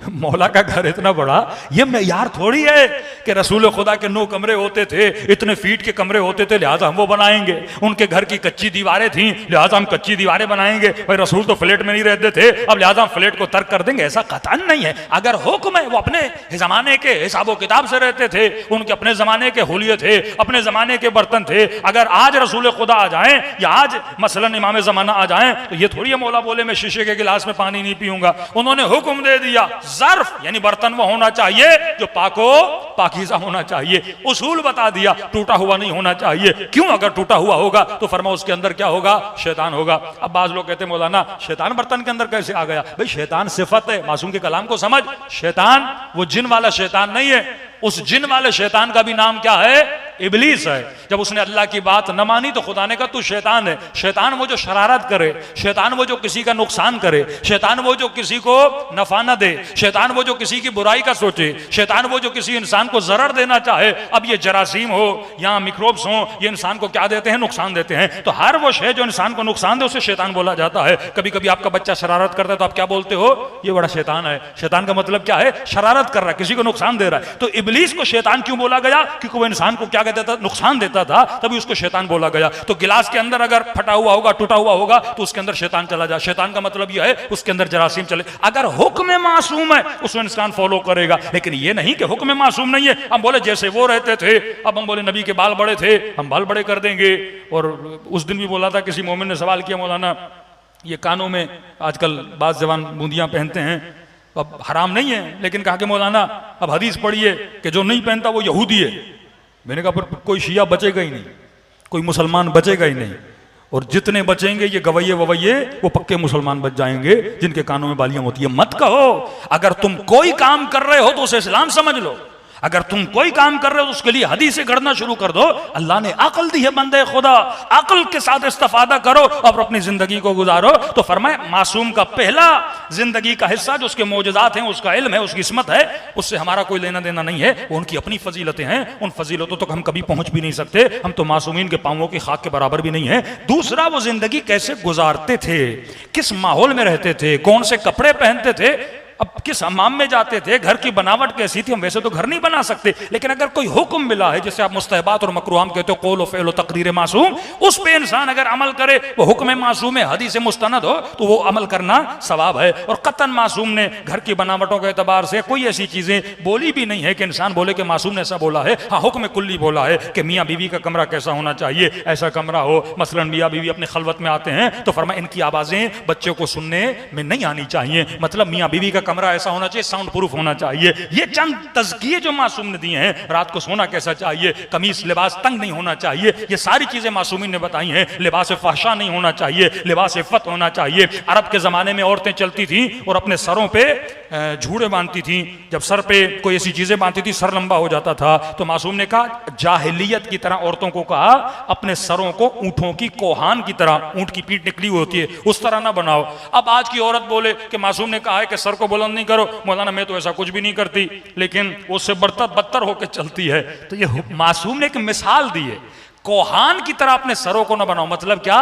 मौला का घर इतना बड़ा, ये मेयार थोड़ी है कि रसूल खुदा के 9 कमरे होते थे, इतने फीट के कमरे होते थे लिहाजा हम वो बनाएंगे। उनके घर की कच्ची दीवारें थीं लिहाजा हम कच्ची दीवारें बनाएंगे। भाई रसूल तो फ्लैट में नहीं रहते थे, अब लिहाजा हम फ्लैट को तर्क कर देंगे, ऐसा कतई नहीं है। अगर हुक्म है, वो अपने जमाने के हिसाबो किताब से रहते थे, उनके अपने जमाने के हुलिये थे, अपने जमाने के बर्तन थे। अगर आज रसूल खुदा आ जाए या आज मसलन इमाम जमाना आ जाए तो ये थोड़ी है मौला बोले मैं शीशे के गिलास में पानी नहीं पीऊंगा। उन्होंने हुक्म दे दिया, ज़र्फ यानी बर्तन वो होना चाहिए जो पाकीज़ा होना चाहिए। उसूल बता दिया, टूटा हुआ नहीं होना चाहिए। क्यों? अगर टूटा हुआ होगा तो फरमा उसके अंदर क्या होगा? शैतान होगा। अब बाज लोग कहते हैं मौलाना शैतान बर्तन के अंदर कैसे आ गया? भाई शैतान सिफत है, मासूम के कलाम को समझ। शैतान वो जिन वाला शैतान नहीं है, उस जिन वाले शैतान का भी नाम क्या है? इबलीस है। जब उसने अल्लाह की बात न मानी तो खुदा ने कहा तू शैतान है। शैतान वो जो शरारत करे, शैतान वो जो किसी का नुकसान करे, शैतान वो जो किसी को नफा न दे, शैतान वो जो किसी की बुराई का सोचे, शैतान वो जो किसी इंसान को जरर देना चाहे। अब ये जरासीम हो या मिक्रोब्स हो, ये इंसान को क्या देते हैं? नुकसान देते हैं। तो हर वो शय जो इंसान को नुकसान दे उसे शैतान बोला जाता है। कभी कभी आपका बच्चा शरारत करता है तो आप क्या बोलते हो? ये बड़ा शैतान है। शैतान का मतलब क्या है? शरारत कर रहा है, किसी को नुकसान दे रहा है। तो इबलीस को शैतान क्यों बोला गया? क्योंकि वो इंसान को क्या कहता था? नुकसान देता था, तभी उसको शैतान बोला गया। तो गिलास के अंदर अगर फटा हुआ होगा, टूटा हुआ होगा तो उसके अंदर शैतान चला जाए। शैतान का मतलब यह है उसके अंदर जरासीम चले। अगर हुक्म मासूम है उसको इंसान फॉलो करेगा, लेकिन यह नहीं कि हुक्म मासूम नहीं है। हम बोले जैसे वो रहते थे, अब हम बोले नबी के बाल बड़े थे, हम बाल बड़े कर देंगे। और उस दिन भी बोला था, किसी मोमिन ने सवाल किया, मौलाना ये कानों में आजकल बाज जवान बूंदियां पहनते हैं, अब हराम नहीं है, लेकिन कहा कि मौलाना अब हदीस पढ़िए कि जो नहीं पहनता वो यहूदी है। मैंने कहा पर कोई शिया बचेगा ही नहीं, कोई मुसलमान बचेगा ही नहीं, और जितने बचेंगे ये गवैये ववैये वो पक्के मुसलमान बच जाएंगे जिनके कानों में बालियां होती है। मत कहो, अगर तुम कोई काम कर रहे हो तो उसे इस्लाम समझ लो। अगर तुम कोई काम कर रहे हो तो उसके लिए हदीसें गढ़ना शुरू कर दो। अल्लाह ने अक्ल दी है बंदे खुदा, अक्ल के साथ इस्तेफादा करो और अपनी जिंदगी को गुजारो। तो फरमाए मासूम का पहला जिंदगी का हिस्सा जो उसके मौजूदात हैं, उसका इल्म है, उसकी इस्मत है, उससे हमारा कोई लेना देना नहीं है। वो उनकी अपनी फजीलतें हैं, उन फजीलतों तक हम कभी पहुंच भी नहीं सकते। हम तो मासूमीन के पांवों की खाक के बराबर भी नहीं है। दूसरा, वो जिंदगी कैसे गुजारते थे, किस माहौल में रहते थे, कौन से कपड़े पहनते थे, अब किस हमाम में जाते थे, घर की बनावट कैसी थी। हम वैसे तो घर नहीं बना सकते, लेकिन अगर कोई हुक्म मिला है, जैसे आप मुस्तहबात और मकरूहाम कहते हो, कौल व फ़िल व तक़दीर मासूम, उस पे इंसान अगर अमल करे, वो हुक्म मासूम है, हदीस मुस्तनद हो, तो वो अमल करना सवाब है। और कतन मासूम ने घर की बनावटों के एतबार से कोई ऐसी चीजें बोली भी नहीं है कि इंसान बोले कि मासूम ने ऐसा बोला है। हाँ, हुक्म कुल्ली बोला है कि मियाँ बीवी का कमरा कैसा होना चाहिए, ऐसा कमरा हो। मसलन मियाँ बीवी अपने खलवत में आते हैं तो फरमाया इनकी आवाजें बच्चों को सुनने में नहीं आनी चाहिए। मतलब मियाँ बीवी का कमरा ऐसा होना चाहिए, साउंड प्रूफ होना चाहिए। ये चंद तज़किये जो मासूम ने दिए हैं। रात को सोना कैसा चाहिए, कमीज लिबास तंग नहीं होना चाहिए, ये सारी चीजें मासूमीन ने बताई हैं। लिबास फहशा नहीं होना चाहिए, लिबास इफ़्फ़त होना चाहिए। अरब के जमाने में औरतें चलती थी और अपने सरों पे झूड़े बांधती थी। जब सर पे कोई ऐसी चीजें बांधती थी सर लंबा हो जाता था, तो मासूम ने कहा जाहिलियत की तरह औरतों को कहा अपने सरों को ऊंटों की कोहान की तरह, ऊंट की पीठ निकली हुई होती है उस तरह ना बनाओ। अब आज की औरत बोले कि मासूम ने कहा है कि सर को बुलंद नहीं करो। मौलाना मैं तो ऐसा कुछ भी नहीं करती, लेकिन उससे बदतर होकर चलती है। तो ये मासूम ने एक मिसाल दी है, कोहान की तरह अपने सरों को ना बनाओ। मतलब क्या?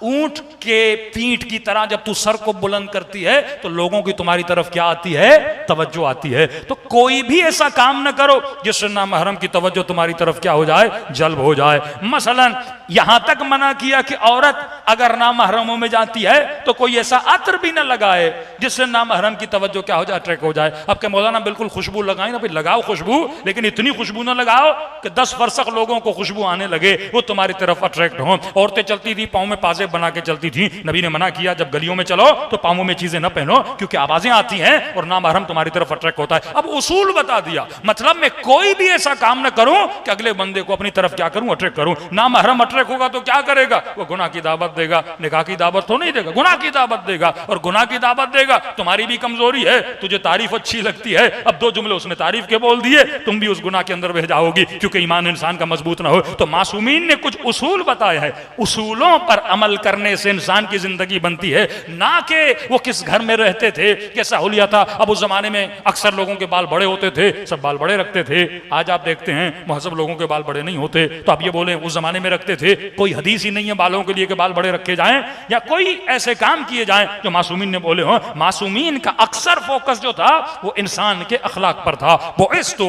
ऊंट के पीठ की तरह जब तू सर को बुलंद करती है तो लोगों की तुम्हारी तरफ क्या आती है? तवज्जो आती है। तो कोई भी ऐसा काम न करो जिससे ना महरम की तवज्जो तुम्हारी तरफ क्या हो जाए? जल्ब हो जाए। मसलन यहां तक मना किया कि औरत अगर ना महरमों में जाती है तो कोई ऐसा अत्र भी न लगाए जिससे ना महरम की तवज्जो क्या हो जाए? अट्रैक्ट हो जाए। अब क्या मौलाना बिल्कुल खुशबू लगाए ना? भाई लगाओ खुशबू, लेकिन इतनी खुशबू ना लगाओ कि 10 फरसख लोगों को खुशबू आने लगे, वो तुम्हारी तरफ अट्रैक्ट हो। औरतें चलती थी पाँव में पाजे बना के चलती थी। नबी ने मना किया जब गलियों में चलो तो पांवों में चीजें न पहनो, क्योंकि आवाजें आती हैं और नामहरम तुम्हारी तरफ अट्रैक्ट होता है। अब उसूल बता दिया, मतलब मैं कोई भी ऐसा काम न करूं कि अगले बंदे को अपनी तरफ क्या करूं? अट्रैक्ट करूं। नामहरम अट्रैक्ट होगा तो क्या करेगा? वो गुनाह की दावत देगा। निकाह की दावत तो नहीं देगा, गुनाह की दावत देगा। और गुनाह की दावत देगा, तुम्हारी भी कमजोरी है, तुझे तारीफ अच्छी लगती है, अब 2 जुमले उसने तारीफ के बोल दिए, तुम भी उस गुनाह के अंदर बह जाओगी, क्योंकि ईमान इंसान का मजबूत ना हो। तो मासूमीन ने कुछ उसूल बताए हैं, उसूलों पर अमल करने से इंसान की जिंदगी बनती है, ना कि वो किस घर में रहते थे, कैसा हुलिया था। अब उस जमाने में अक्सर लोगों के बाल बड़े होते थे, सब बाल बड़े रखते थे। आज आप देखते हैं महजब लोगों के बाल बड़े नहीं होते। तो आप ये बोले उस जमाने में रखते थे, कोई हदीस ही नहीं है बालों के लिए कि बाल बड़े रखे जाएं या कोई ऐसे काम किए जाएं जो मासूमीन ने बोले हो। मासूमीन का अक्सर फोकस जो था वो इंसान के अखलाक पर था। वो इस तो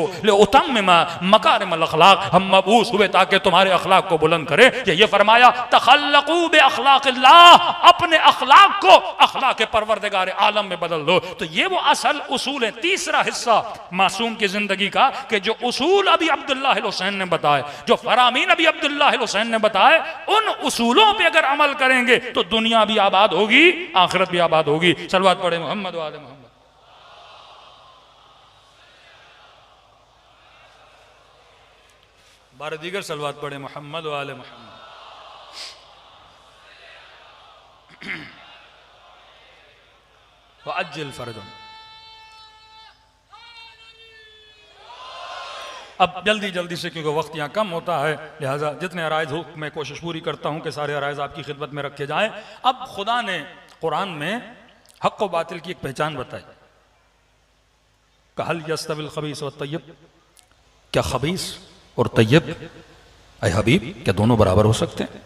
मकारिमल अखलाक, हम मबूस हुए ताकि तुम्हारे अखलाक को बुलंद करे। ये फरमाया तखल्लकू बि अखलाकिल्लाह, अपने अखलाक को अखलाक परवरदिगार आलम में बदल दो। तो ये वो असल उसूल है। तीसरा हिस्सा मासूम की जिंदगी का कि जो उसूल अभी अब्दुल्लाह हुसैन ने बताए, जो फरामीन अभी अब्दुल्लाह हुसैन ने बताए, उन उसूलों पे अगर अमल करेंगे तो दुनिया भी आबाद होगी, आखिरत भी आबाद होगी। सलवात पढ़े मोहम्मद वाले मोहम्मद। बार दीगर सलवात पढ़े मोहम्मद वाले मोहम्मद। वअज्जिल फरजन। अब जल्दी जल्दी से, क्योंकि वक्त यहाँ कम होता है, लिहाजा जितने अराइज हो मैं कोशिश पूरी करता हूँ कि सारे अराइज आपकी खिदमत में रखे जाएं। अब खुदा ने कुरान में हक व बातिल की एक पहचान बताई। कहल यस्तविल खबीस व तय्यब, क्या खबीस और तय्यब ऐ हबीब क्या दोनों बराबर हो सकते हैं?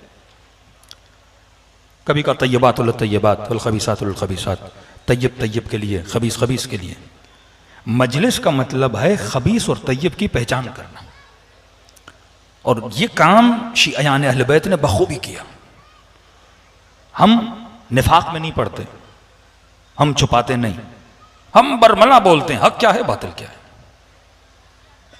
कभी का तय्यबातुल तय्यबात वल खबीसातुल खबीसात, तय्यब तय्यब के लिए, खबीस खबीस के लिए। मजलिस का मतलब है खबीस और तय्यब की पहचान करना, और ये काम शियाने अहले बैत ने बखूबी किया। हम निफाक में नहीं पढ़ते, हम छुपाते नहीं, हम बरमला बोलते हैं हक क्या है बातिल क्या है।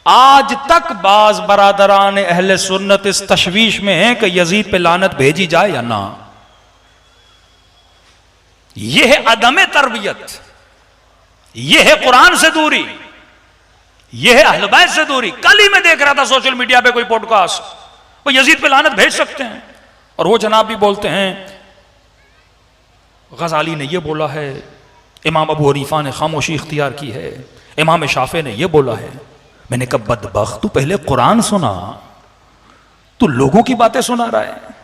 आज तक बाज बरादरान अहले सुन्नत इस तशवीश में है कि यजीद पे लानत भेजी जाए या ना। यह है अदम तरबियत, यह है कुरान से दूरी, यह है अहले बैत से दूरी। कल ही मैं देख रहा था सोशल मीडिया पे कोई पॉडकास्ट, वो यजीद पे लानत भेज सकते हैं, और वो जनाब भी बोलते हैं गजाली ने यह बोला है, इमाम अबू हनीफा ने खामोशी इख्तियार की है, इमाम शाफी ने यह बोला है। मैंने कहा बदबख्त, तू पहले कुरान सुना, तू लोगों की बातें सुना रहा है।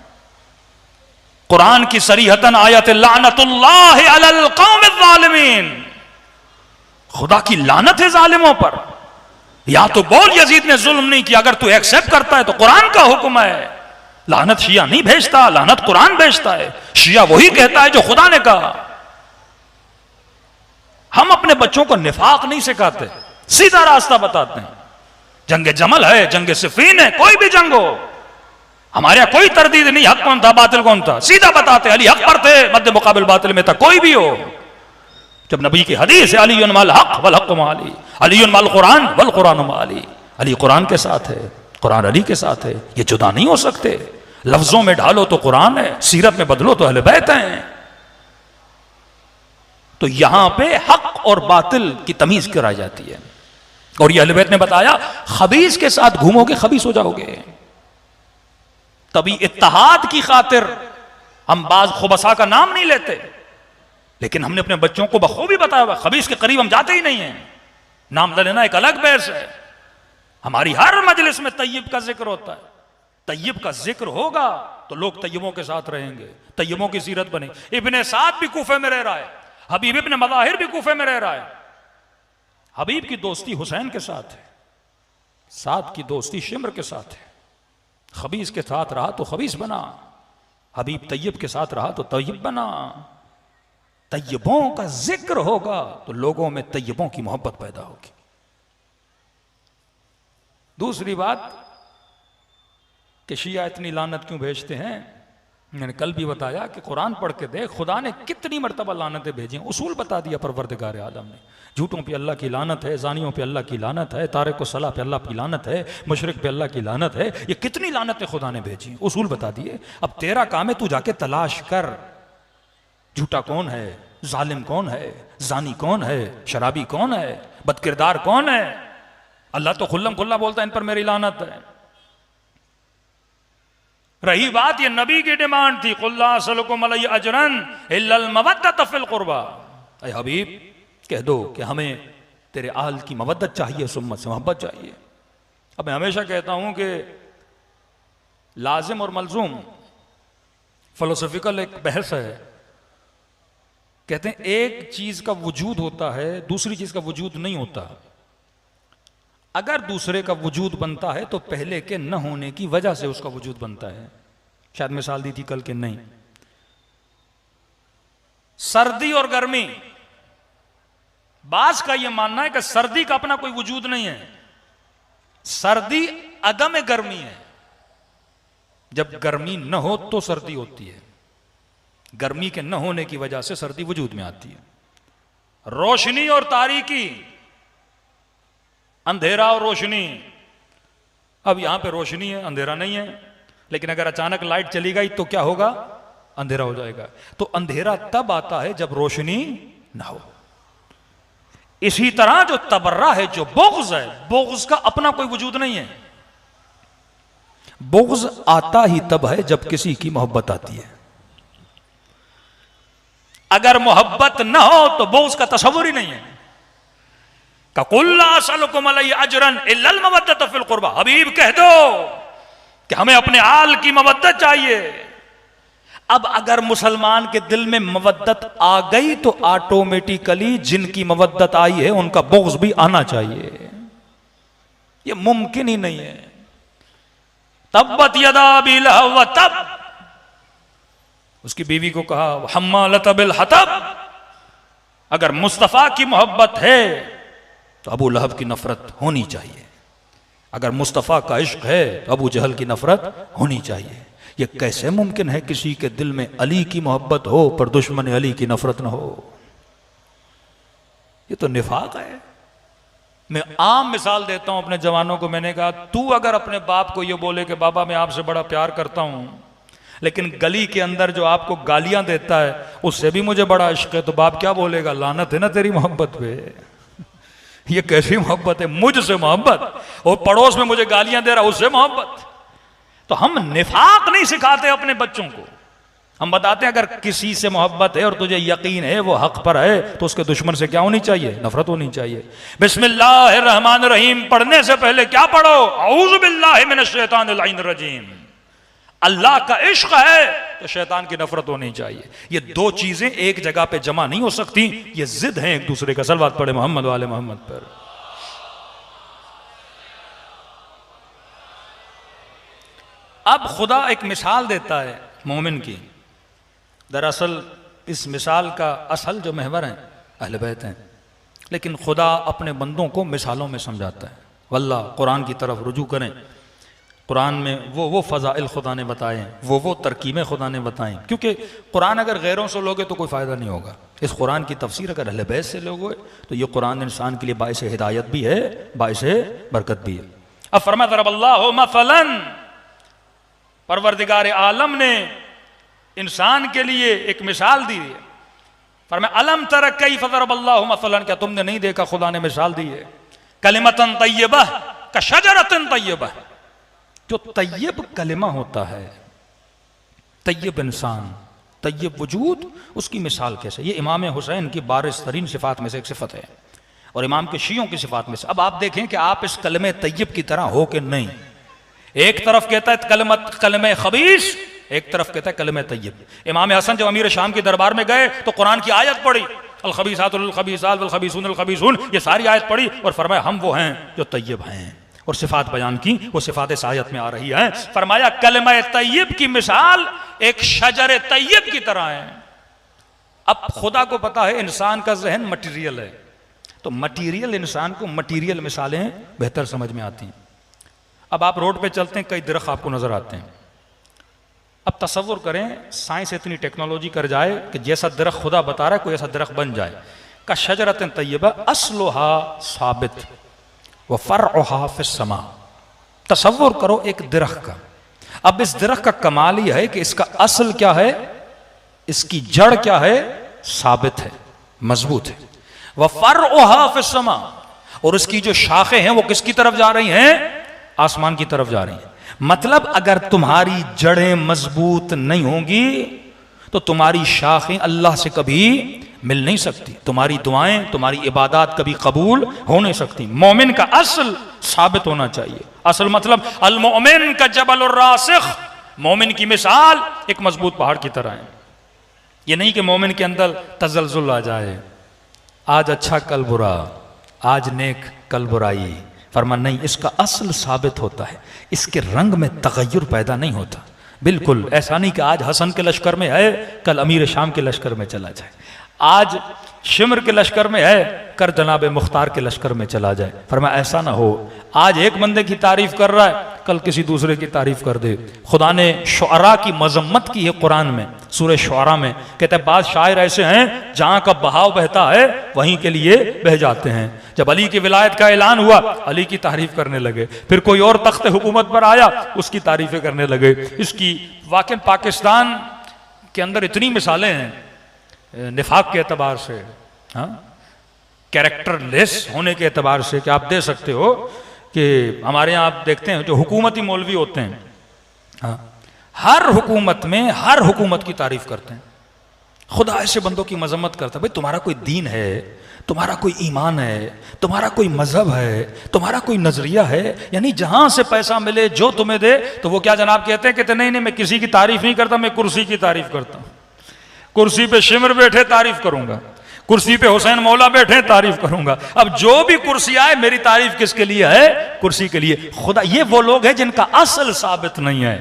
कुरान की सरीहतन आयत लानतुल्लाह अलल कौमिज़ ज़ालिमीन, खुदा की लानत है जालिमों पर। या तो बोल यजीद ने जुल्म नहीं किया, अगर तू एक्सेप्ट करता है तो कुरान का हुक्म है। लानत शिया नहीं भेजता, लानत कुरान भेजता है। शिया वही कहता है जो खुदा ने कहा। हम अपने बच्चों को निफाक नहीं सिखाते, सीधा रास्ता बताते हैं। जंगे जमल है, जंगे सिफीन है, कोई भी जंग हो, हमारे यहां कोई तरदीद नहीं, हक कौन था बातिल कौन था, सीधा बताते। अली हक पर थे, मध्य मुकाबिल बातिल में था, कोई भी हो। जब नबी की हदीस है अली मल हक वल हक माली, अली मल कुरान वल कुरान माली, अली कुरान के साथ है, कुरान अली के साथ है, ये जुदा नहीं हो सकते। लफ्जों में ढालो तो कुरान है, सीरत में बदलो तो अहले बैत हैं। तो यहां पे हक और बातिल की तमीज कराई जाती है। और ये अहले बैत ने बताया खबीस के साथ घूमोगे खबीस हो जाओगे। तभी इत्तेहाद की खातिर हम बाज खुबसा का नाम नहीं लेते, लेकिन हमने अपने बच्चों को बखूबी बताया हुआ खबीस के करीब हम जाते ही नहीं है। नाम लेना एक अलग बहस है। हमारी हर मजलिस में तय्यब का जिक्र होता है। तय्यब का जिक्र होगा तो लोग तय्यबों के साथ रहेंगे, तय्यबों की सीरत बने। इब्ने साद भी कूफे में रह रहा है, हबीब इब्ने मज़ाहिर भी कूफे में रह रहा है। हबीब की दोस्ती हुसैन के साथ है, साद की दोस्ती शिम्र के साथ है। खबीस के साथ रहा तो खबीस बना, हबीब तय्यब के साथ रहा तो तय्यब बना। तय्यबों का जिक्र होगा तो लोगों में तय्यबों की मोहब्बत पैदा होगी। दूसरी बात कि शिया इतनी लानत क्यों भेजते हैं, मैंने कल भी बताया कि कुरान पढ़ के देख, खुदा ने कितनी मरतबा लानतें भेजी हैं। उसूल बता दिया परवरदिगार आलम ने। झूठों पे अल्लाह की लानत है, जानियों पे अल्लाह की लानत है, तारिक सलाह पे अल्लाह की लानत है, मुशरिक पे अल्लाह की लानत है। ये कितनी लानतें खुदा ने भेजी, उसूल बता दिए। अब तेरा काम है तू जाके तलाश कर, झूठा कौन है, जालिम कौन है, जानी कौन है, शराबी कौन है, बदकिरदार कौन है। अल्लाह तो खुल्लम खुल्ला बोलता है इन पर मेरी लानत है। रही बात ये नबी की डिमांड थी, कुल्ला सलकुम अलैहि अजरन इल्लल मवद्दत फिल कुर्बा, ऐ हबीब कह दो कि हमें तेरे आल की मवद्दत चाहिए, सुम्मत से मोहब्बत चाहिए। अब मैं हमेशा कहता हूं कि लाजिम और मलजूम फिलोसॉफिकल एक बहस है। कहते हैं एक चीज का वजूद होता है, दूसरी चीज का वजूद नहीं होता। अगर दूसरे का वजूद बनता है तो पहले के न होने की वजह से उसका वजूद बनता है। शायद मिसाल दी थी कल के नहीं। सर्दी और गर्मी, बास का यह मानना है कि सर्दी का अपना कोई वजूद नहीं है, सर्दी अदम गर्मी है। जब गर्मी न हो तो सर्दी होती है, गर्मी के न होने की वजह से सर्दी वजूद में आती है। रोशनी और तारीकी, अंधेरा और रोशनी। अब यहां पे रोशनी है, अंधेरा नहीं है, लेकिन अगर अचानक लाइट चली गई तो क्या होगा? अंधेरा हो जाएगा। तो अंधेरा तब आता है जब रोशनी ना हो। इसी तरह जो तबर्रा है, जो बुग़्ज़ है, बुग़्ज़ का अपना कोई वजूद नहीं है। बुग़्ज़ आता ही तब है जब किसी की मोहब्बत आती है। अगर मोहब्बत ना हो तो बुग़्ज़ का तसव्वुर ही नहीं है। कुल ला असअलुकुम अलैहि अजरन इल्लल मवद्दत फिल कुर्बा, हबीब कह दो कि हमें अपने आल की मवद्दत चाहिए। अब अगर मुसलमान के दिल में मवद्दत आ गई तो ऑटोमेटिकली जिनकी मवद्दत आई है उनका बुग़्ज़ भी आना चाहिए। यह मुमकिन ही नहीं है। तब्बत यदा अबी लहब व तब, उसकी बीवी को कहा हम्मालत बिल हतब। अगर मुस्तफा की मोहब्बत है तो अबू लहब की नफरत होनी चाहिए। अगर मुस्तफा का इश्क है तो अबू जहल की नफरत होनी चाहिए। यह कैसे मुमकिन है किसी के दिल में अली की मोहब्बत हो पर दुश्मन अली की नफरत ना हो? यह तो निफाक है। मैं आम मिसाल देता हूं अपने जवानों को। मैंने कहा तू अगर अपने बाप को यह बोले कि बाबा मैं आपसे बड़ा प्यार करता हूं, लेकिन गली के अंदर जो आपको गालियां देता है उससे भी मुझे बड़ा इश्क है, तो बाप क्या बोलेगा? लानत है ना तेरी मोहब्बत पे। ये कैसी मोहब्बत है? मुझसे मोहब्बत और पड़ोस में मुझे गालियां दे रहा, उससे मोहब्बत। तो हम निफाक नहीं सिखाते अपने बच्चों को। हम बताते हैं अगर किसी से मोहब्बत है और तुझे यकीन है वो हक पर है तो उसके दुश्मन से क्या होनी चाहिए? नफरत होनी चाहिए। बिस्मिल्लाहिर्रहमानिर्रहीम पढ़ने से पहले क्या पढ़ो? औज़ु बिल्लाहि मिनश शैतानिर लाइनिर रजीम। अल्लाह का इश्क है तो शैतान की नफरत होनी चाहिए। ये दो चीजें एक जगह पे जमा नहीं हो सकती, ये जिद है एक दूसरे का। सलवात पढ़े मोहम्मद वाले मोहम्मद पर। अब खुदा एक मिसाल देता है मोमिन की। दरअसल इस मिसाल का असल जो महवर है अहले बैत हैं, लेकिन खुदा अपने बंदों को मिसालों में समझाता है। वल्लाह कुरान की तरफ रुजू करें। कुरान में वो फ़ज़ाइल खुदा ने बताए, वो तरकीबें खुदा ने बताएं। क्योंकि कुरान अगर गैरों से लोगे तो कोई फ़ायदा नहीं होगा। इस कुरान की तफसीर अगर अहले बैत से लोगे तो ये कुरान इंसान के लिए बाइस हिदायत भी है, बाइस बरकत भी है। अब फरमाया ज़रबल्लाहु मसलन, परवरदिगार आलम ने इंसान के लिए एक मिसाल दी है। फरमाया अलम तरा कैफ़ ज़रबल्लाहु मसलन, क्या तुमने नहीं देखा खुदा ने मिसाल दी है? कलिमतन तय्यबह कशजरतिन तय्यबह, जो तय्यब कलिमा होता है, तय्यब इंसान, तय्यब वजूद, उसकी मिसाल कैसे? ये इमाम हुसैन की बारिज़ तरीन सिफ़ात में से एक सिफ़त है और इमाम के शियों की सिफ़ात में से। अब आप देखें कि आप इस कलमे तय्यब की तरह हो कि नहीं। एक तरफ कहता है कलमे खबीस, एक तरफ कहता है कलमे तय्यब। इमाम हसन जब अमीर शाम के दरबार में गए तो कुरान की आयत पढ़ी, अल खबीसातुल लिल खबीसात वल खबीसून लिल खबीसून, ये सारी आयत पढ़ी और फरमाया हम वो हैं जो तय्यब हैं, और सिफात बयान की। वो सिफात इस आयत में आ रही है। फरमाया कलमा तय्यब की मिसाल एक शजर तय्यब की तरह है। अब खुदा को पता है इंसान का जहन मटीरियल है, तो मटीरियल इंसान को मटीरियल मिसालें बेहतर समझ में आती हैं। अब आप रोड पे चलते हैं, कई दरख्त आपको नजर आते हैं। अब तसव्वुर करें साइंस इतनी टेक्नोलॉजी कर जाए कि जैसा दरख्त खुदा बता रहा है कोई ऐसा दरख्त बन जाए। का शजरतन तय्यबा अस्लुहा साबित व फरउहा फिस्समा। तसव्वुर करो एक दरख्त का। अब इस दरख्त का कमाल यह है कि इसका असल क्या है, इसकी जड़ क्या है? साबित है, मजबूत है। व फरउहा फिस्समा, और इसकी जो शाखें हैं वो किसकी तरफ जा रही हैं? आसमान की तरफ जा रही हैं। मतलब अगर तुम्हारी जड़ें मजबूत नहीं होंगी तो तुम्हारी शाखें अल्लाह से कभी मिल नहीं सकती, तुम्हारी दुआएं, तुम्हारी इबादत कभी कबूल हो नहीं सकती। मोमिन का असल साबित होना चाहिए। असल मतलब अल मोमिन का जबल रासिख, मोमिन की मिसाल एक मजबूत पहाड़ की तरह है। ये नहीं कि मोमिन के अंदर तजल्जुल आ जाए, आज अच्छा कल बुरा, आज नेक कल बुराई। फरमान नहीं, इसका असल साबित होता है, इसके रंग में तगय्युर पैदा नहीं होता। बिल्कुल ऐसा नहीं कि आज हसन के लश्कर में है कल अमीर शाम के लश्कर में चला जाए, आज शिमर के लश्कर में है कर जनाब मुख्तार के लश्कर में चला जाए। फरमाया ऐसा ना हो, आज एक बंदे की तारीफ कर रहा है कल किसी दूसरे की तारीफ कर दे। खुदा ने शुअरा की मजम्मत की है कुरान में, सूरह शुअरा में कहते हैं बाद शायर ऐसे हैं जहां का बहाव बहता है वहीं के लिए बह जाते हैं। जब अली की विलायत का ऐलान हुआ अली की तारीफ करने लगे, फिर कोई और तख्त हुकूमत पर आया उसकी तारीफें करने लगे। इसकी वाकई पाकिस्तान के अंदर इतनी मिसालें हैं निफाक के एतबार से, हाँ, कैरेक्टरलेस होने के एतबार से कि आप दे सकते हो कि हमारे यहाँ आप देखते हैं जो हुकूमती मौलवी होते हैं, हाँ, हर हुकूमत में हर हुकूमत की तारीफ करते हैं। खुदा ऐसे बंदों की मजम्मत करता है, भाई तुम्हारा कोई दीन है, तुम्हारा कोई ईमान है, तुम्हारा कोई मजहब है, तुम्हारा कोई नजरिया है, यानी जहां से पैसा मिले जो तुम्हें दे। तो वो क्या जनाब कहते हैं, कहते नहीं नहीं मैं किसी की तारीफ नहीं करता, मैं कुर्सी की तारीफ करता हूं। कुर्सी पे शिमर बैठे तारीफ करूंगा, कुर्सी पे हुसैन मौला बैठे तारीफ करूंगा। अब जो भी कुर्सी आए मेरी तारीफ किसके लिए है, कुर्सी के लिए। खुदा ये वो लोग हैं जिनका असल साबित नहीं है।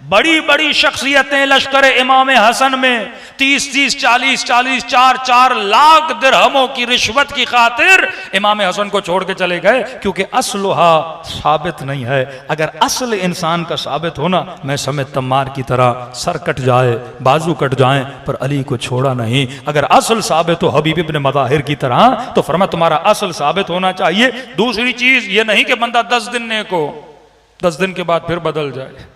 बड़ी बड़ी शख्सियतें लश्कर इमाम हसन में 30-30, 40-40, 4-4 लाख दिरहमों की रिश्वत की खातिर इमाम हसन को छोड़ के चले गए, क्योंकि असलहा साबित नहीं है। अगर असल इंसान का साबित होना, मैं समेत तम्मार की तरह सर कट जाए, बाजू कट जाए, पर अली को छोड़ा नहीं। अगर असल साबित हो हबीब इब्न मज़ाहिर की तरह, तो फरमा तुम्हारा असल साबित होना चाहिए। दूसरी चीज ये नहीं कि बंदा 10 दिन नेक हो, 10 दिन के बाद फिर बदल जाए।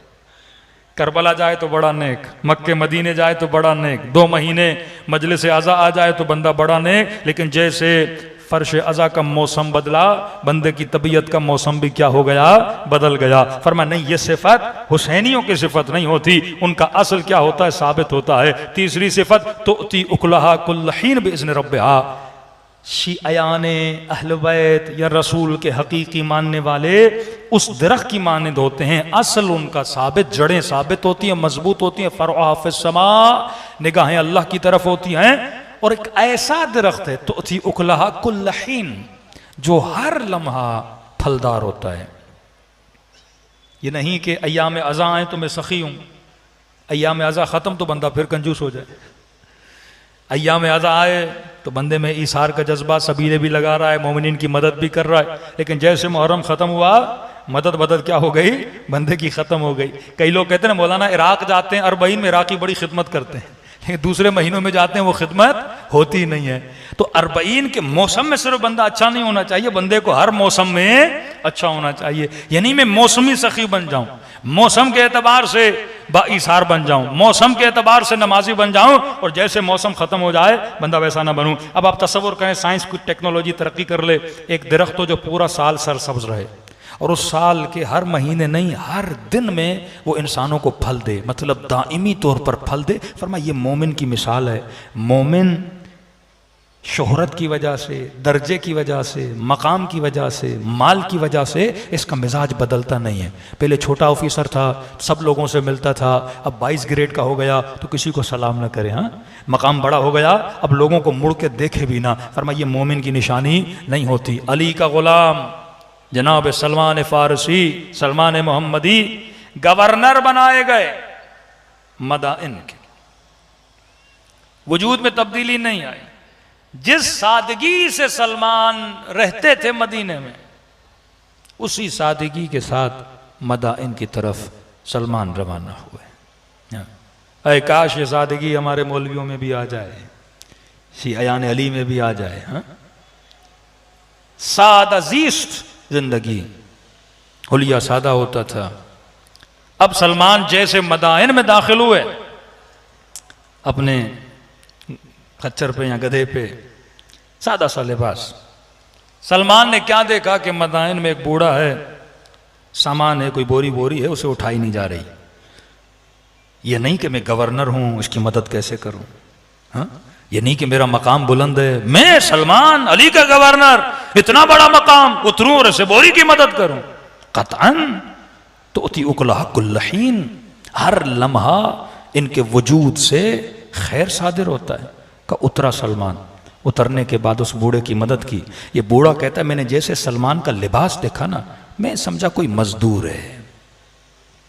करबला जाए तो बड़ा नेक, मक्के मदीने जाए तो बड़ा नेक, 2 महीने मजलिस आज़ा आ जाए तो बंदा बड़ा नेक, लेकिन जैसे फर्श अज़ा का मौसम बदला, बंदे की तबीयत का मौसम भी क्या हो गया, बदल गया। फरमाया नहीं, ये सिफत हुसैनियों की सिफत नहीं होती, उनका असल क्या होता है, साबित होता है। तीसरी सिफत तुअती उकुलहा कुल्ल हीन बिइज़्नि रब्बिहा, शियाने अहल बैत या रसूल के हकीकी मानने वाले उस दरख्त की मानद होते हैं। असल उनका साबित, जड़ें साबित होती हैं, मजबूत होती हैं। फरआ फिस्समा, निगाहें अल्लाह की तरफ होती हैं। और एक ऐसा दरख्त है तुअती उकुलहा कुल्ल हीन, जो हर लम्हा फलदार होता है। ये नहीं कि अय्याम अज़ा आए तो मैं सखी हूं, अय्याम अज़ा खत्म तो बंदा फिर कंजूस हो जाए। अय्याम अज़ा आए तो बंदे में ईसार का जज्बा, सबीले भी लगा रहा है, मोमिनीन की मदद भी कर रहा है, लेकिन जैसे मुहर्रम खत्म हुआ मदद क्या हो गई, बंदे की खत्म हो गई। कई लोग कहते हैं ना मौलाना इराक जाते हैं, अरबईन में इराकी बड़ी खिदमत करते हैं, लेकिन दूसरे महीनों में जाते हैं वो खिदमत होती नहीं है। तो अरबईन के मौसम में सिर्फ बंदा अच्छा नहीं होना चाहिए, बंदे को हर मौसम में अच्छा होना चाहिए। यानी मैं मौसमी सखी बन जाऊं, मौसम के एतबार से बाईसार बन जाऊं, मौसम के एतबार से नमाजी बन जाऊं, और जैसे मौसम खत्म हो जाए बंदा वैसा ना बनूं। अब आप तसव्वुर करें, साइंस की टेक्नोलॉजी तरक्की कर ले, एक दरख्त हो जो पूरा साल सरसब्ज रहे और उस साल के हर महीने नहीं हर दिन में वो इंसानों को फल दे, मतलब दाइमी तौर पर फल दे। फरमाया ये मोमिन की मिसाल है। मोमिन शोहरत की वजह से, दर्जे की वजह से, मकाम की वजह से, माल की वजह से इसका मिजाज बदलता नहीं है। पहले छोटा ऑफिसर था, सब लोगों से मिलता था, अब 22 ग्रेड का हो गया तो किसी को सलाम ना करे। हाँ, मकाम बड़ा हो गया, अब लोगों को मुड़ के देखे भी ना। फरमाया ये मोमिन की निशानी नहीं होती। अली का गुलाम जनाब सलमान फारसी, सलमान मोहम्मदी गवर्नर बनाए गए मदाइन के, वजूद में तब्दीली नहीं आई। जिस सादगी से सलमान रहते थे मदीने में, उसी सादगी के साथ मदाइन की तरफ सलमान रवाना हुए। ऐ काश ये सादगी हमारे मौलवियों में भी आ जाए, शियान अली में भी आ जाए। हाँ, सादा ज़ीस्त जिंदगी, हुलिया सादा होता था। अब सलमान जैसे मदाइन में दाखिल हुए, अपने खच्चर पे या गधे पे, सादा सा लिबास। सलमान ने क्या देखा कि मदाइन में एक बूढ़ा है, सामान है, कोई बोरी है, उसे उठाई नहीं जा रही। ये नहीं कि मैं गवर्नर हूं, उसकी मदद कैसे करूं। हाँ, ये नहीं कि मेरा मकाम बुलंद है, मैं सलमान अली का गवर्नर, इतना बड़ा मकाम, उतरूं और इसे बोरी की मदद करूं। कतअन तो उती उकलहा कुल्ल हीन, हर लम्हा इनके वजूद से खैर सादिर होता है। का उतरा सलमान, उतरने के बाद उस बूढ़े की मदद की। ये बूढ़ा कहता है मैंने जैसे सलमान का लिबास देखा ना, मैं समझा कोई मजदूर है।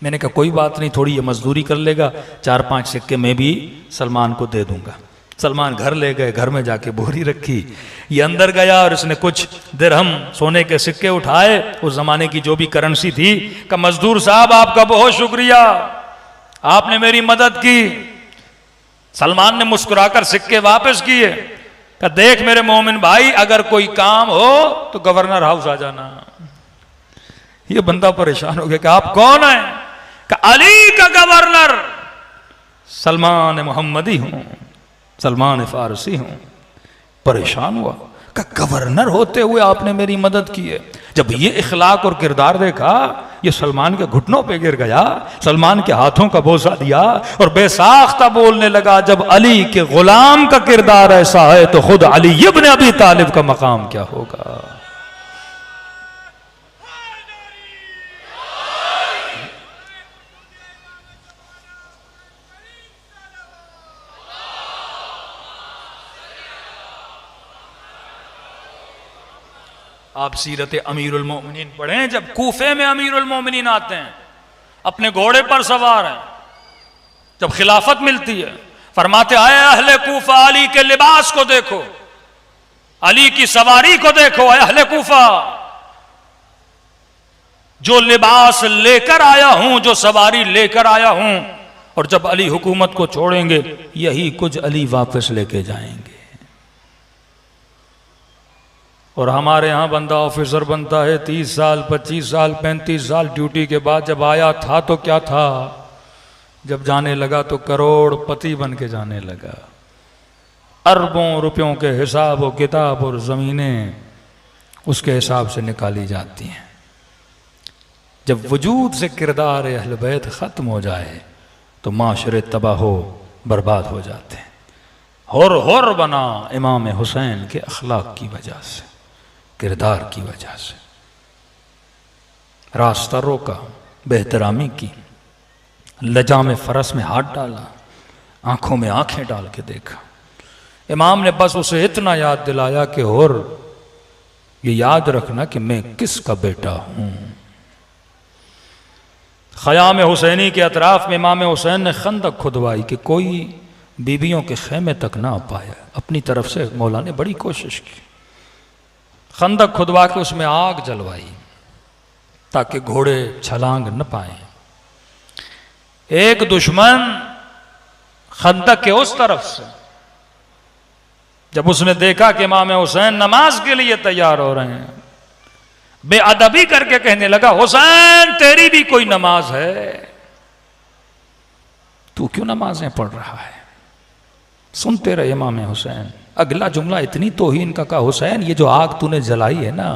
मैंने कहा कोई बात नहीं, थोड़ी ये मजदूरी कर लेगा, 4-5 सिक्के मैं भी सलमान को दे दूंगा। सलमान घर ले गए, घर में जाके बोरी रखी, ये अंदर गया और इसने कुछ दिरहम सोने के सिक्के उठाए, उस जमाने की जो भी करेंसी थी। का मजदूर साहब आपका बहुत शुक्रिया, आपने मेरी मदद की। सलमान ने मुस्कुराकर सिक्के वापस किए। का देख मेरे मोमिन भाई, अगर कोई काम हो तो गवर्नर हाउस आ जाना। ये बंदा परेशान हो गया कि आप कौन है? का अली का गवर्नर सलमान मोहम्मदी हूं, सलमान फारसी हूं। परेशान हुआ, का गवर्नर होते हुए आपने मेरी मदद की है। जब ये इखलाक और किरदार देखा, ये सलमान के घुटनों पे गिर गया, सलमान के हाथों का बोसा दिया और बेसाख्ता बोलने लगा, जब अली के गुलाम का किरदार ऐसा है तो खुद अली इब्न अबी तालिब का मकाम क्या होगा। आप सीरत अमीरुल मोमिनीन पढ़ें, जब कूफे में अमीरुल मोमिनीन आते हैं, अपने घोड़े पर सवार हैं, जब खिलाफत मिलती है, फरमाते आए अहले कूफा अली के लिबास को देखो, अली की सवारी को देखो। अहले कूफा, जो लिबास लेकर आया हूं, जो सवारी लेकर आया हूं, और जब अली हुकूमत को छोड़ेंगे यही कुछ अली वापस लेके जाएंगे। और हमारे यहां बंदा ऑफिसर बनता है 30 साल 25 साल 35 साल ड्यूटी के बाद, जब आया था तो क्या था, जब जाने लगा तो करोड़पति बन के जाने लगा। अरबों रुपयों के हिसाब और किताब और ज़मीनें उसके हिसाब से निकाली जाती हैं। जब वजूद से किरदार अहल बैत ख़त्म हो जाए तो माशरे तबाह बर्बाद हो जाते हैं। हुर बना इमाम हुसैन के अखलाक की वजह से, किरदार की वजह से। रास्ता रोका, बेहतरामी की, लजाम फरस में हाथ डाला, आंखों में आंखें डाल के देखा। इमाम ने बस उसे इतना याद दिलाया कि और ये याद रखना कि मैं किसका बेटा हूं। ख़याम हुसैनी के अतराफ में इमाम हुसैन ने खंदक खुदवाई कि कोई बीबियों के खेमे तक ना पाया। अपनी तरफ से मौला ने बड़ी कोशिश की, खंदक खुदवा के उसमें आग जलवाई ताकि घोड़े छलांग न पाए। एक दुश्मन खंदक के उस तरफ से जब उसने देखा कि इमाम हुसैन नमाज के लिए तैयार हो रहे हैं, बेअदबी करके कहने लगा, हुसैन तेरी भी कोई नमाज है, तू क्यों नमाजें पढ़ रहा है। सुनते रहे इमाम हुसैन। अगला जुमला इतनी तौहीन का कहा, हुसैन ये जो आग तूने जलाई है ना,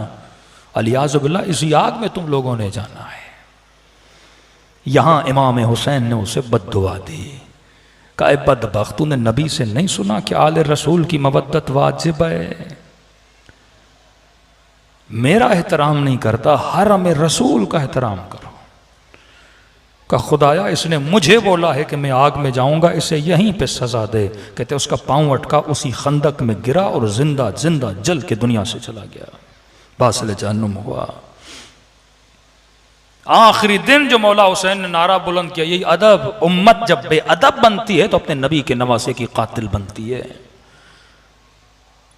अलियाज़ बिल्लाह, इसी आग में तुम लोगों ने जाना है। यहां इमाम हुसैन ने उसे बद्दुआ दी। कहा बदबख्त, तूने नबी से नहीं सुना कि आले रसूल की मवद्दत वाजिब है। मेरा एहतराम नहीं करता, हरम रसूल का एहतराम करो। का खुदाया इसने मुझे बोला है कि मैं आग में जाऊंगा, इसे यहीं पे सजा दे। कहते उसका पांव अटका, उसी खंदक में गिरा और जिंदा जिंदा जल के दुनिया से चला गया, बासिल जहन्नुम हुआ। आखिरी दिन जो मौला हुसैन ने नारा बुलंद किया, यही अदब। उम्मत जब बेअदब बनती है तो अपने नबी के नवासे की कातिल बनती है।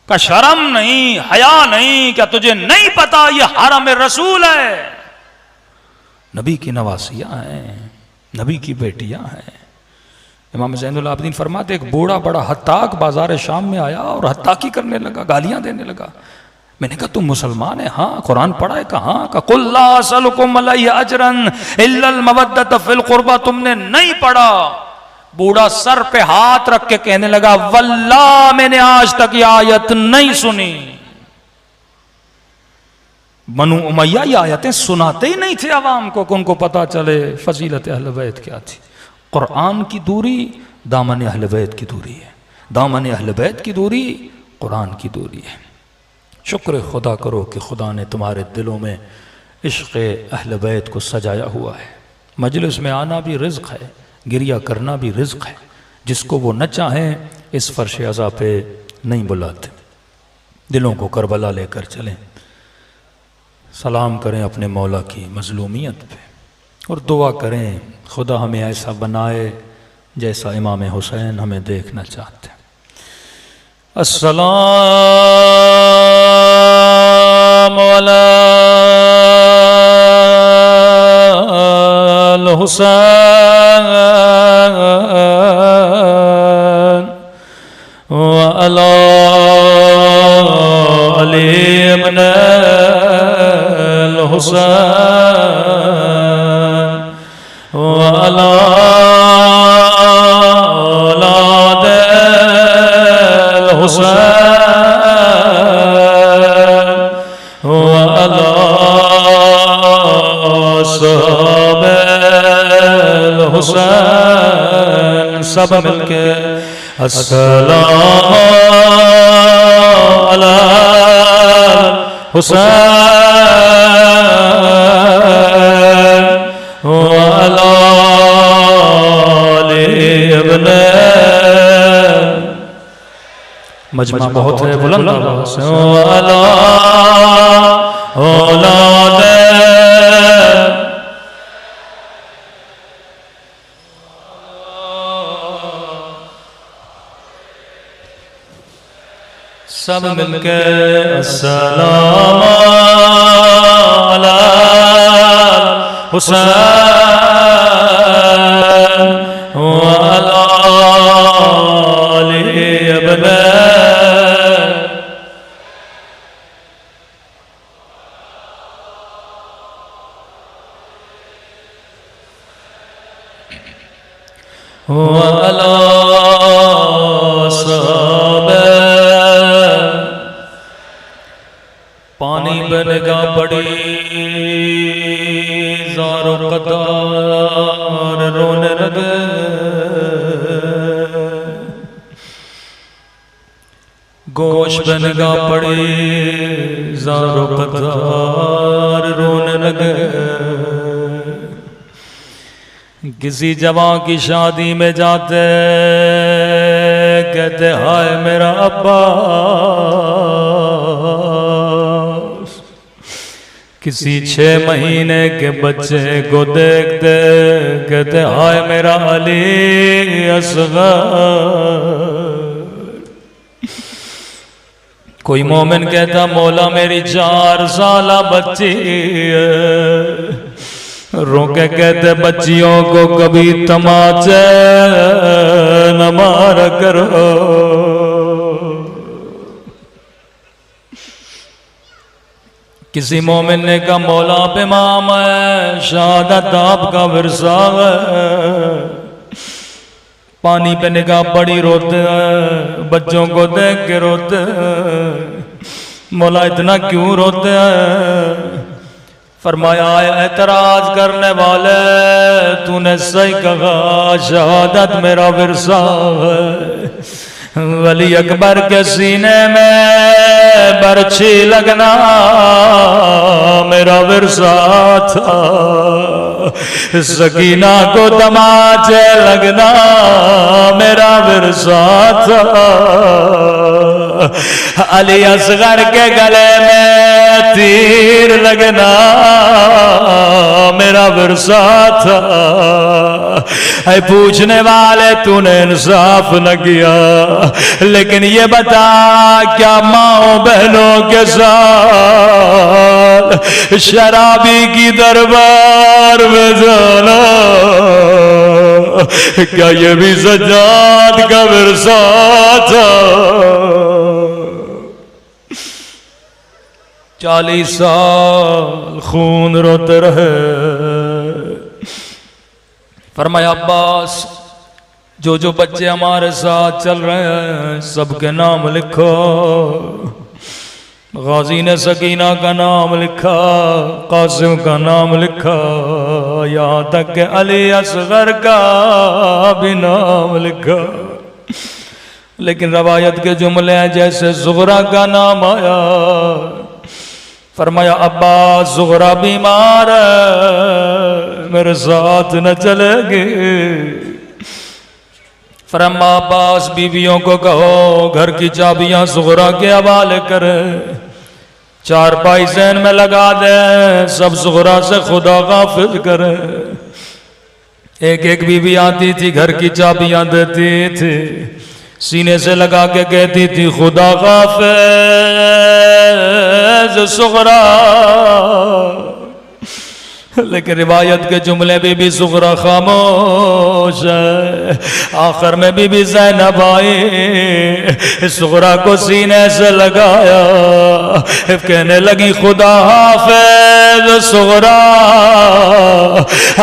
का शर्म नहीं, हया नहीं, क्या तुझे नहीं पता ये हरम रसूल है, नबी की नवासियां हैं, नबी की बेटियां हैं। इमाम ज़ैनुल आबिदीन फरमाते, एक बूढ़ा बड़ा हत्ताक बाजार शाम में आया और हत्ताकी करने लगा, गालियां देने लगा। मैंने कहा तुम मुसलमान है? हाँ। कुरान पढ़ा है? कहाँ? का कुल ला असलुकुम अलैहि अजरन इल्लल मवद्दत फिल कुर्बा, तुमने नहीं पढ़ा। बूढ़ा सर पे हाथ रख के कहने लगा, वल्लाह मैंने आज तक ये आयत नहीं सुनी। बनु उमैया ये आयतें सुनाते ही नहीं थे अवाम को, उनको पता चले फजीलत अहले बैत क्या थी। कुरान की दूरी दामन अहले बैत की दूरी है, दामन अहले बैत की दूरी कुरान की दूरी है। शुक्र खुदा करो कि खुदा ने तुम्हारे दिलों में इश्क़ अहले बैत को सजाया हुआ है। मजलिस में आना भी रिज़्क़ है, गिरिया करना भी रिज़्क़ है, जिसको वो न चाहें इस फर्श अज़ा पे नहीं बुलाते। दिलों को करबला लेकर चलें, सलाम करें अपने मौला की मज़लूमियत पे और दुआ करें खुदा हमें ऐसा बनाए जैसा इमाम हुसैन हमें देखना चाहते हैं। अस्सलाम अलल हुसैन व अला अली इब्न हुसैन व अला औलाद हुसैन व अला असहाब हुसैन। सब मिलके अस्सलाम अला हुसैन व अला अली इब्न। मजमा बहुत है, बुलंद आवाज़ से अला औलाद सब मिलके अस्सलाम अला हुसैन व अला अली इब्न। पानी बनेगा बड़ी ज़ारो कतार रोने लगे, गोश बनेगा बड़ी ज़ारो कतार रोने लगे। किसी जवान की शादी में जाते कहते हाय मेरा अब्बास, किसी 6 महीने के बच्चे को देखते कहते हाय मेरा अली असग़र। कोई मोमिन कहता मौला मेरी 4 साला बच्ची है, रोके कहते बच्चियों को कभी तमाचे न मारा करो। किसी मोमिन ने कहा मौला पे इमाम है, शहादत आपका विरसा है, पानी पे निगाह पड़ी रोते हैं, बच्चों को देख के रोते हैं, मौला इतना क्यों रोते हैं? फरमाया एतराज करने वाले तूने सही कहा, शहादत मेरा विरसा है। वली अकबर के सीने में बरछी लगना मेरा विरसा था, सकीना को तमाचे लगना मेरा विरसा था, अली असगर के गले में तीर लगना मेरा विरसा था। है पूछने वाले तूने इंसाफ न किया, लेकिन ये बता क्या माओ बहनों के साथ शराबी की दरबार में जाना, क्या ये भी सज्जाद का विरसा था? 40 साल खून रोते रहे। फरमाया अब्बास जो जो बच्चे हमारे साथ चल रहे हैं सबके नाम लिखो। गाजी ने सकीना का नाम लिखा, कासिम का नाम लिखा, यहाँ तक कि अली असगर का भी नाम लिखा। लेकिन रवायत के जुमले हैं जैसे ज़ुहरा का नाम आया, फरमाया अब्बास ज़ुहरा बीमार है, मेरे साथ न चलेगी। फरमा अब्बास बीवियों को कहो घर की चाबियां ज़ुहरा के हवाले करे, चारपाई ज़हन में लगा दे, सब ज़ुहरा से खुदा गाफिल करे। एक एक बीवी आती थी घर की चाबियां देती थी, सीने से लगा के कहती थी खुदा हाफ़िज़ ज़ुहरा। लेकिन रिवायत के जुमले भी ज़ुहरा खामोश है। आखिर में बीबी ज़ैनब आई, ज़ुहरा को सीने से लगाया, कहने लगी खुदा हाफ़िज़ ज़ुहरा,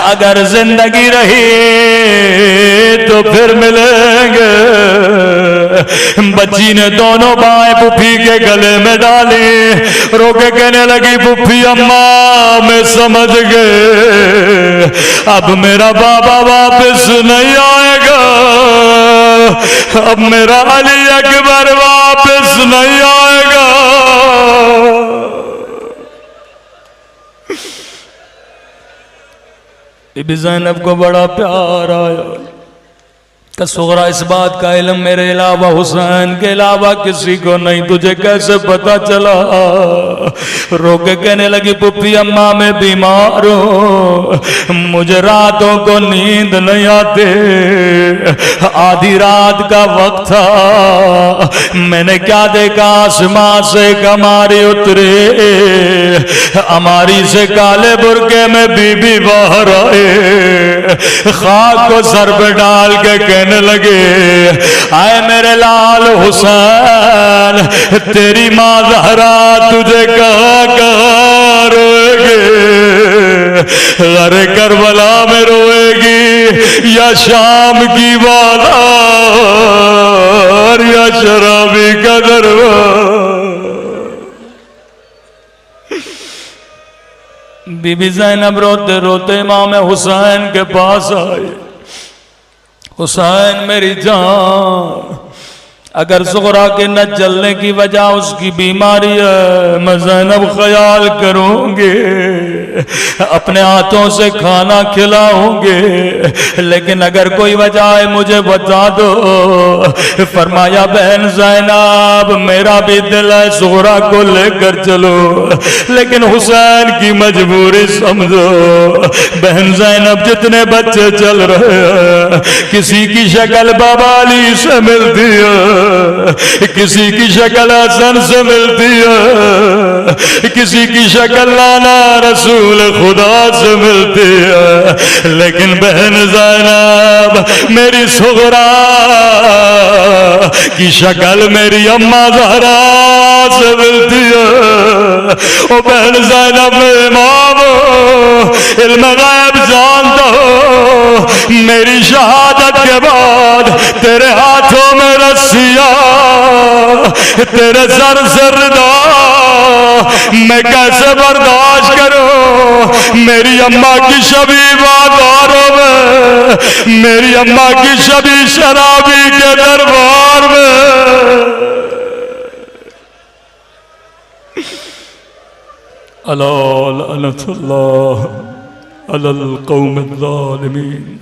अगर जिंदगी रही तो फिर मिलेंगे। बच्ची ने दोनों बाएं पुप्पी के गले में डाली, रोके कहने लगी पुप्पी अम्मा मैं समझ गई, अब मेरा बाबा वापस नहीं आएगा, अब मेरा अली अकबर वापस नहीं आएगा। बीबी ज़ैनब को बड़ा प्यार आया कि ज़ुहरा इस बात का इल्म मेरे अलावा हुसैन के अलावा किसी को नहीं, तुझे कैसे पता चला? रोके कहने लगी पुप्पी अम्मा मैं बीमार हूँ, मुझे रातों को नींद नहीं आते, आधी रात का वक्त था, मैंने क्या देखा आसमां से कमारी उतरे, हमारी से काले बुरके में बीबी बाहर आए, खाक को सर पे डाल के कहने लगे आए मेरे लाल हुसैन, तेरी माँ ज़हरा तुझे कहाँ कहाँ रोएगी, अरे करबला में रोएगी या शाम की बाजार या शराबी का दरबार। बीबी ज़ैनब रोते रोते इमाम हुसैन के पास आए, हुसैन मेरी जान, अगर ज़ुहरा के न जलने की वजह उसकी बीमारी है, मैं ज़ैनब ख्याल करूँगी, अपने हाथों से खाना खिलाऊंगे, लेकिन अगर कोई वजह है मुझे बता दो। फरमाया बहन ज़ैनब मेरा भी दिल है ज़ुहरा को लेकर चलो, लेकिन हुसैन की मजबूरी समझो। बहन ज़ैनब जितने बच्चे चल रहे हैं, किसी की शक्ल बाबा अली से मिलती है, किसी की शक्ल हसन से मिलती है, किसी की शक्ल नाना रसूल खुदा से मिलती है, लेकिन बहन ज़ैनब मेरी ज़ुहरा की शक्ल मेरी अम्मा ज़हरा से मिलती है। ओ बहन ज़ैनब इमाम इल्म गैब जानता हो, मेरी शहादत के बाद तेरे हाथों में रस्सियां, तेरे सर से रिदा मैं कैसे बर्दाश्त करूं? मेरी अम्मा की शबी बाजारों में, मेरी अम्मा की शबी शराबी के दरबार में। अला लअनतुल्लाह अलल कौमिज़ ज़ालिमीन।